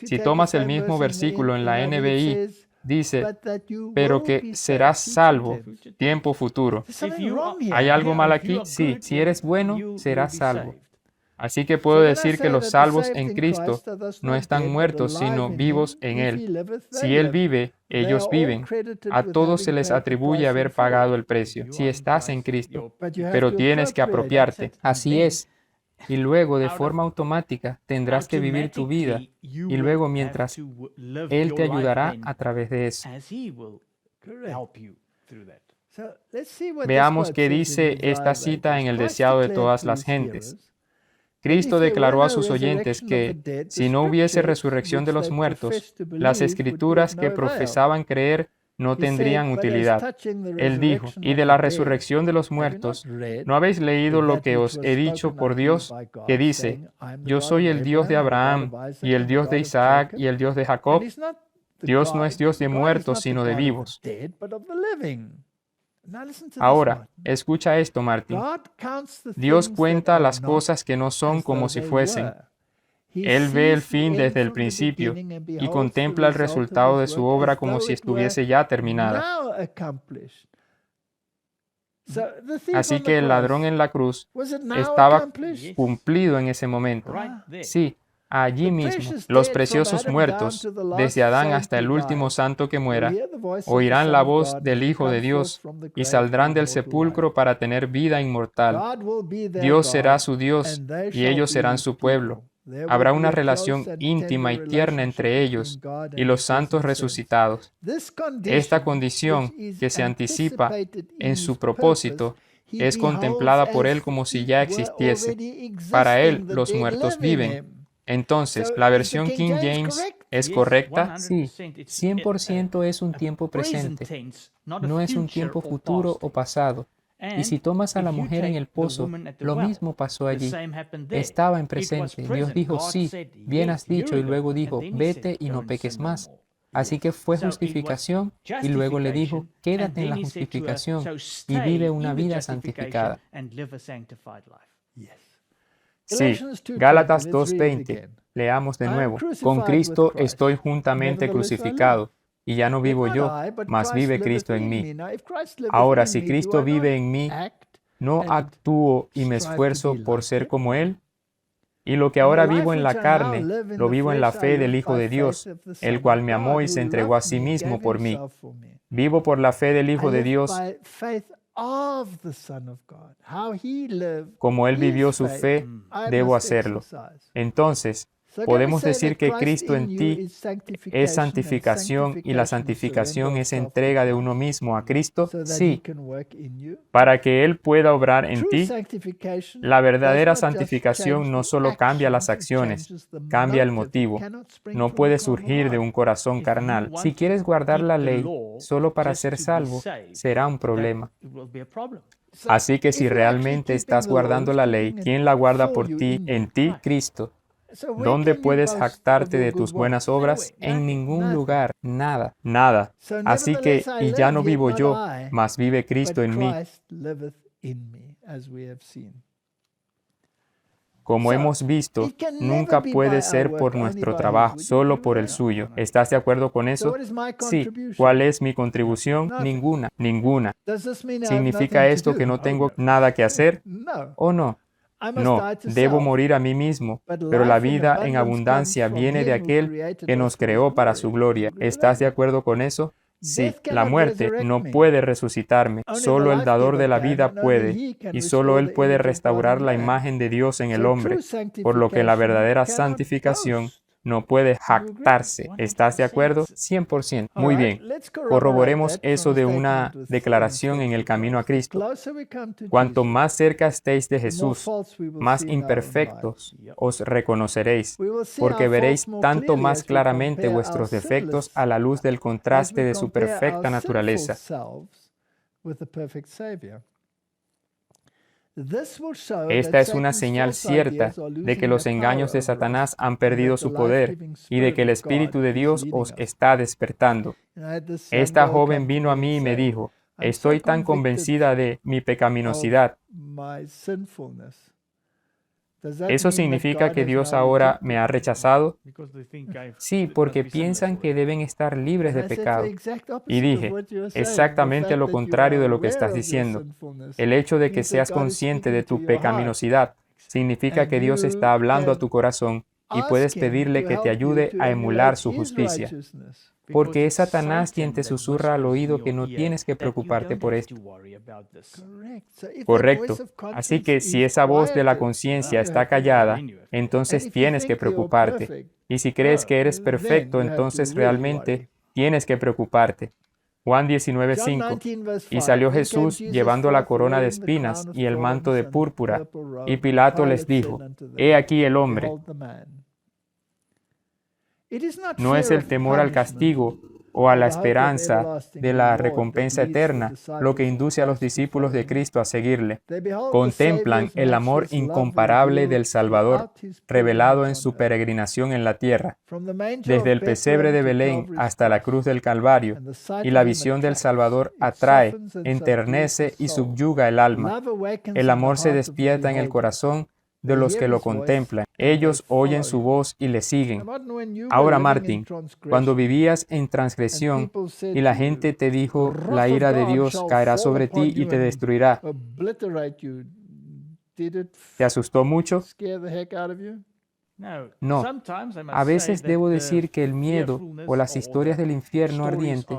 Si tomas el mismo versículo en la NBI, dice, pero que serás salvo, tiempo futuro. ¿Hay algo mal aquí? Sí, si eres bueno, serás salvo. Así que puedo decir que los salvos en Cristo no están muertos, sino vivos en Él. Si Él vive, ellos viven. A todos se les atribuye haber pagado el precio, si estás en Cristo. Pero tienes que apropiarte. Así es. Y luego, de forma automática, tendrás que vivir tu vida. Y luego, mientras, Él te ayudará a través de eso. Veamos qué dice esta cita en el deseado de todas las gentes. Cristo declaró a sus oyentes que, si no hubiese resurrección de los muertos, las escrituras que profesaban creer no tendrían utilidad. Él dijo, y de la resurrección de los muertos, ¿no habéis leído lo que os he dicho por Dios, que dice, yo soy el Dios de Abraham, y el Dios de Isaac, y el Dios de Jacob? Dios no es Dios de muertos, sino de vivos. Ahora, escucha esto, Martín. Dios cuenta las cosas que no son como si fuesen. Él ve el fin desde el principio y contempla el resultado de su obra como si estuviese ya terminada. Así que el ladrón en la cruz estaba cumplido en ese momento. Sí, allí mismo, los preciosos muertos, desde Adán hasta el último santo que muera, oirán la voz del Hijo de Dios y saldrán del sepulcro para tener vida inmortal. Dios será su Dios y ellos serán su pueblo. Habrá una relación íntima y tierna entre ellos y los santos resucitados. Esta condición, que se anticipa en su propósito, es contemplada por Él como si ya existiese. Para Él, los muertos viven. Entonces, ¿la versión King James es correcta? Sí, 100% es un tiempo presente. No es un tiempo futuro o pasado. Y si tomas a la mujer en el pozo, lo mismo pasó allí. Estaba en presente. Dios dijo, sí, bien has dicho, y luego dijo, vete y no peques más. Así que fue justificación, y luego le dijo, quédate en la justificación y vive una vida santificada. Sí, Gálatas 2:20. Leamos de nuevo. Con Cristo estoy juntamente crucificado. Y ya no vivo yo, mas vive Cristo en mí. Ahora, si Cristo vive en mí, ¿no actúo y me esfuerzo por ser como Él? Y lo que ahora vivo en la carne, lo vivo en la fe del Hijo de Dios, el cual me amó y se entregó a sí mismo por mí. Vivo por la fe del Hijo de Dios, como Él vivió su fe, debo hacerlo. Entonces, podemos decir que Cristo en ti es santificación y la santificación es entrega de uno mismo a Cristo. Sí, para que Él pueda obrar en ti. La verdadera santificación no solo cambia las acciones, cambia el motivo. No puede surgir de un corazón carnal. Si quieres guardar la ley solo para ser salvo, será un problema. Así que si realmente estás guardando la ley, ¿quién la guarda por ti? En ti, Cristo. ¿Dónde puedes jactarte de tus buenas obras? En ningún lugar, nada, nada. Así que, y ya no vivo yo, mas vive Cristo en mí. Como hemos visto, nunca puede ser por nuestro trabajo, solo por el suyo. ¿Estás de acuerdo con eso? Sí. ¿Cuál es mi contribución? Ninguna, ninguna. ¿Significa esto que no tengo nada que hacer? ¿O no? No, debo morir a mí mismo, pero la vida en abundancia viene de aquel que nos creó para su gloria. ¿Estás de acuerdo con eso? Sí, la muerte no puede resucitarme, solo el dador de la vida puede, y solo Él puede restaurar la imagen de Dios en el hombre, por lo que la verdadera santificación no puede jactarse. ¿Estás de acuerdo? 100%. Muy bien. Corroboremos eso de una declaración en el camino a Cristo. Cuanto más cerca estéis de Jesús, más imperfectos os reconoceréis, porque veréis tanto más claramente vuestros defectos a la luz del contraste de su perfecta naturaleza. Esta es una señal cierta de que los engaños de Satanás han perdido su poder y de que el Espíritu de Dios os está despertando. Esta joven vino a mí y me dijo, estoy tan convencida de mi pecaminosidad. ¿Eso significa que Dios ahora me ha rechazado? Sí, porque piensan que deben estar libres de pecado. Y dije, exactamente lo contrario de lo que estás diciendo. El hecho de que seas consciente de tu pecaminosidad significa que Dios está hablando a tu corazón y puedes pedirle que te ayude a emular su justicia. Porque es Satanás quien te susurra al oído que no tienes que preocuparte por esto. Correcto. Así que si esa voz de la conciencia está callada, entonces tienes que preocuparte. Y si crees que eres perfecto, entonces realmente tienes que preocuparte. Juan 19:5. Y salió Jesús llevando la corona de espinas y el manto de púrpura. Y Pilato les dijo, he aquí el hombre. No es el temor al castigo o a la esperanza de la recompensa eterna lo que induce a los discípulos de Cristo a seguirle. Contemplan el amor incomparable del Salvador revelado en su peregrinación en la tierra, desde el pesebre de Belén hasta la cruz del Calvario, y la visión del Salvador atrae, enternece y subyuga el alma. El amor se despierta en el corazón de los que lo contemplan. Ellos oyen su voz y le siguen. Ahora, Martin, cuando vivías en transgresión y la gente te dijo, la ira de Dios caerá sobre ti y te destruirá, ¿te asustó mucho? No. A veces debo decir que el miedo o las historias del infierno ardiente,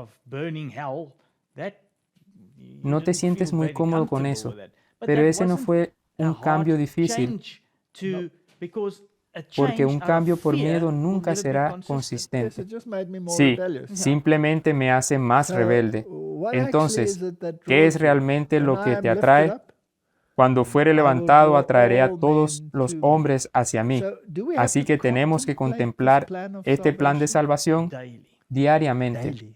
no te sientes muy cómodo con eso, pero ese no fue un cambio difícil, porque un cambio por miedo nunca será consistente. Sí, simplemente me hace más rebelde. Entonces, ¿qué es realmente lo que te atrae? Cuando fuere levantado, atraeré a todos los hombres hacia mí. Así que tenemos que contemplar este plan de salvación diariamente.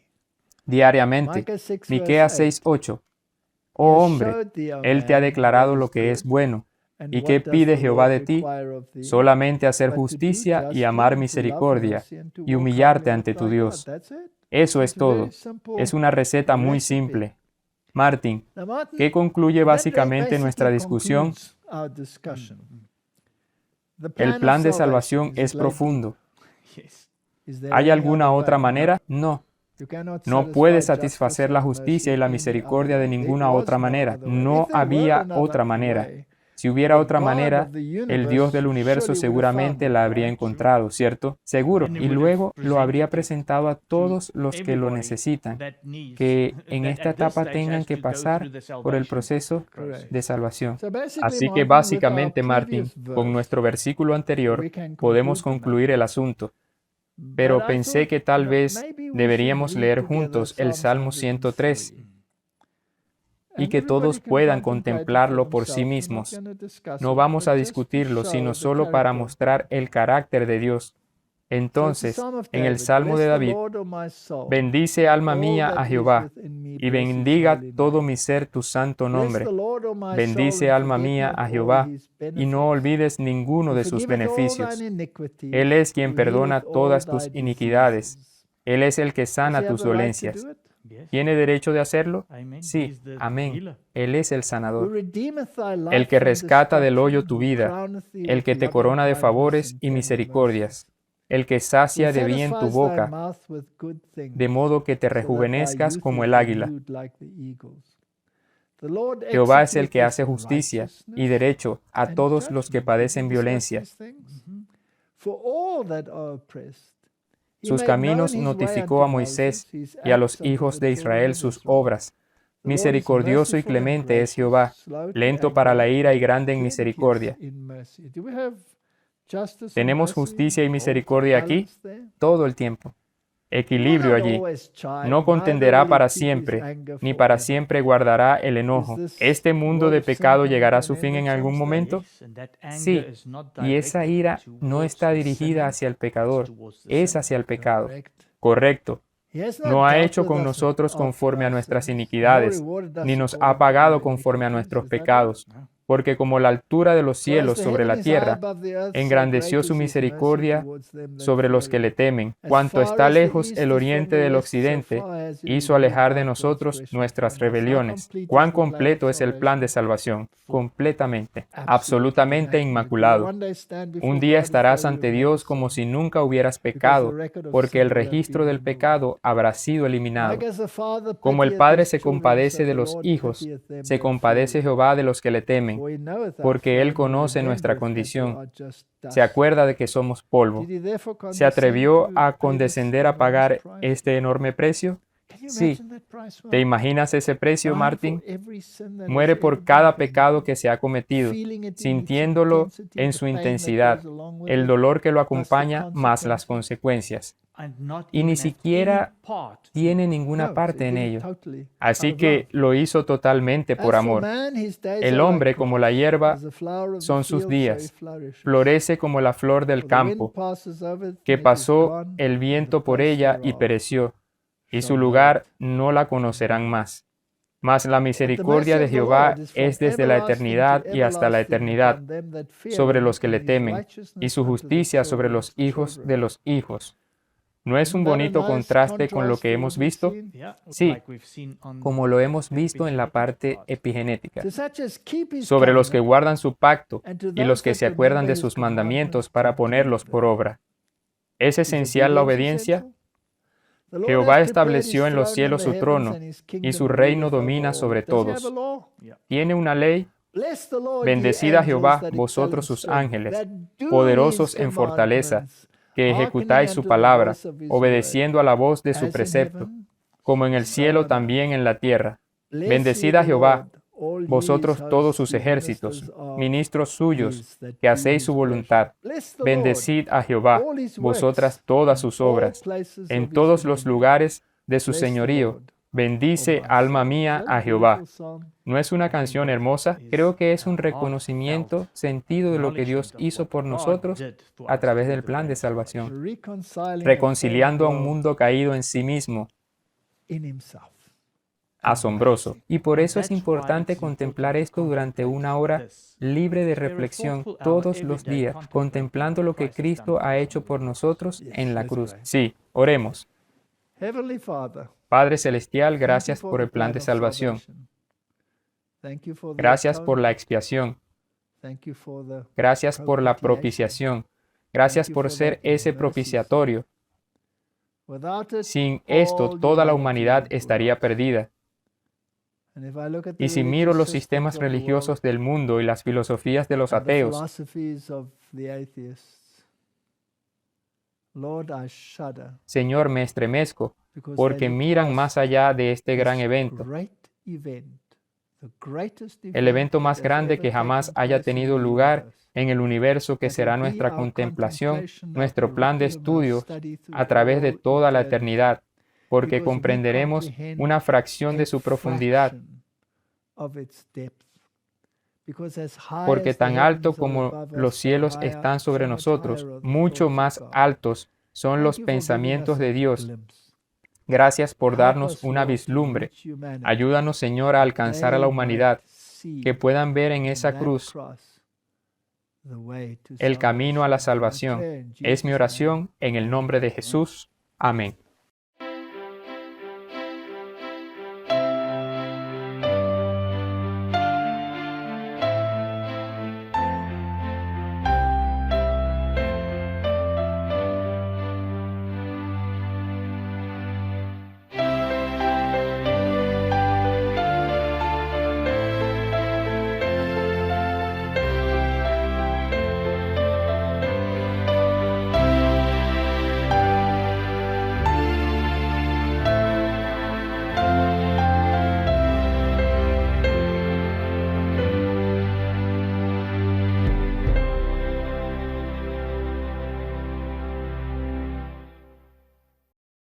Diariamente. Miqueas 6:8. Oh hombre, Él te ha declarado lo que es bueno. ¿Y qué pide Jehová de ti? Solamente hacer justicia y amar misericordia y humillarte ante tu Dios. Eso es todo. Es una receta muy simple. Martin, ¿qué concluye básicamente nuestra discusión? El plan de salvación es profundo. ¿Hay alguna otra manera? No. No puedes satisfacer la justicia y la misericordia de ninguna otra manera. No había otra manera. Si hubiera otra manera, el Dios del universo seguramente la habría encontrado, ¿cierto? Seguro. Y luego lo habría presentado a todos los que lo necesitan, que en esta etapa tengan que pasar por el proceso de salvación. Así que básicamente, Martin, con nuestro versículo anterior, podemos concluir el asunto. Pero pensé que tal vez deberíamos leer juntos el Salmo 103. Y que todos puedan contemplarlo por sí mismos. No vamos a discutirlo, sino solo para mostrar el carácter de Dios. Entonces, en el Salmo de David, bendice alma mía a Jehová, y bendiga todo mi ser tu santo nombre. Bendice alma mía a Jehová, y no olvides ninguno de sus beneficios. Él es quien perdona todas tus iniquidades. Él es el que sana tus dolencias. ¿Tiene derecho de hacerlo? Sí, amén. Él es el sanador, el que rescata del hoyo tu vida, el que te corona de favores y misericordias, el que sacia de bien tu boca, de modo que te rejuvenezcas como el águila. Jehová es el que hace justicia y derecho a todos los que padecen violencia. Sus caminos notificó a Moisés y a los hijos de Israel sus obras. Misericordioso y clemente es Jehová, lento para la ira y grande en misericordia. ¿Tenemos justicia y misericordia aquí? Todo el tiempo. Equilibrio allí. No contenderá para siempre, ni para siempre guardará el enojo. ¿Este mundo de pecado llegará a su fin en algún momento? Sí, y esa ira no está dirigida hacia el pecador, es hacia el pecado. Correcto. No ha hecho con nosotros conforme a nuestras iniquidades, ni nos ha pagado conforme a nuestros pecados. Porque como la altura de los cielos sobre la tierra, engrandeció su misericordia sobre los que le temen. Cuanto está lejos el oriente del occidente, hizo alejar de nosotros nuestras rebeliones. Cuán completo es el plan de salvación, completamente, absolutamente inmaculado. Un día estarás ante Dios como si nunca hubieras pecado, porque el registro del pecado habrá sido eliminado. Como el Padre se compadece de los hijos, se compadece Jehová de los que le temen, porque Él conoce nuestra condición. Se acuerda de que somos polvo. ¿Se atrevió a condescender a pagar este enorme precio? Sí. ¿Te imaginas ese precio, Martin? Muere por cada pecado que se ha cometido, sintiéndolo en su intensidad, el dolor que lo acompaña más las consecuencias. Y ni siquiera tiene ninguna parte en ello. Así que lo hizo totalmente por amor. El hombre, como la hierba, son sus días. Florece como la flor del campo, que pasó el viento por ella y pereció, y su lugar no la conocerán más. Mas la misericordia de Jehová es desde la eternidad y hasta la eternidad sobre los que le temen, y su justicia sobre los hijos de los hijos. ¿No es un bonito contraste con lo que hemos visto? Sí, como lo hemos visto en la parte epigenética. Sobre los que guardan su pacto y los que se acuerdan de sus mandamientos para ponerlos por obra. ¿Es esencial la obediencia? Jehová estableció en los cielos su trono, y su reino domina sobre todos. ¿Tiene una ley? Bendecid a Jehová, vosotros sus ángeles, poderosos en fortaleza, que ejecutáis su palabra, obedeciendo a la voz de su precepto, como en el cielo también en la tierra. Bendecid a Jehová, vosotros todos sus ejércitos, ministros suyos, que hacéis su voluntad. Bendecid a Jehová, vosotras todas sus obras, en todos los lugares de su señorío. Bendice, alma mía, a Jehová. ¿No es una canción hermosa? Creo que es un reconocimiento sentido de lo que Dios hizo por nosotros a través del plan de salvación, reconciliando a un mundo caído en sí mismo. Asombroso. Y por eso es importante contemplar esto durante una hora libre de reflexión todos los días, contemplando lo que Cristo ha hecho por nosotros en la cruz. Sí, oremos. Padre Celestial, gracias por el plan de salvación. Gracias por la expiación. Gracias por la propiciación. Gracias por ser ese propiciatorio. Sin esto, toda la humanidad estaría perdida. Y si miro los sistemas religiosos del mundo y las filosofías de los ateos, Señor, me estremezco, porque miran más allá de este gran evento, el evento más grande que jamás haya tenido lugar en el universo, que será nuestra contemplación, nuestro plan de estudio a través de toda la eternidad, porque comprenderemos una fracción de su profundidad, porque tan alto como los cielos están sobre nosotros, mucho más altos son los pensamientos de Dios. Gracias por darnos una vislumbre. Ayúdanos, Señor, a alcanzar a la humanidad, que puedan ver en esa cruz el camino a la salvación. Es mi oración en el nombre de Jesús. Amén.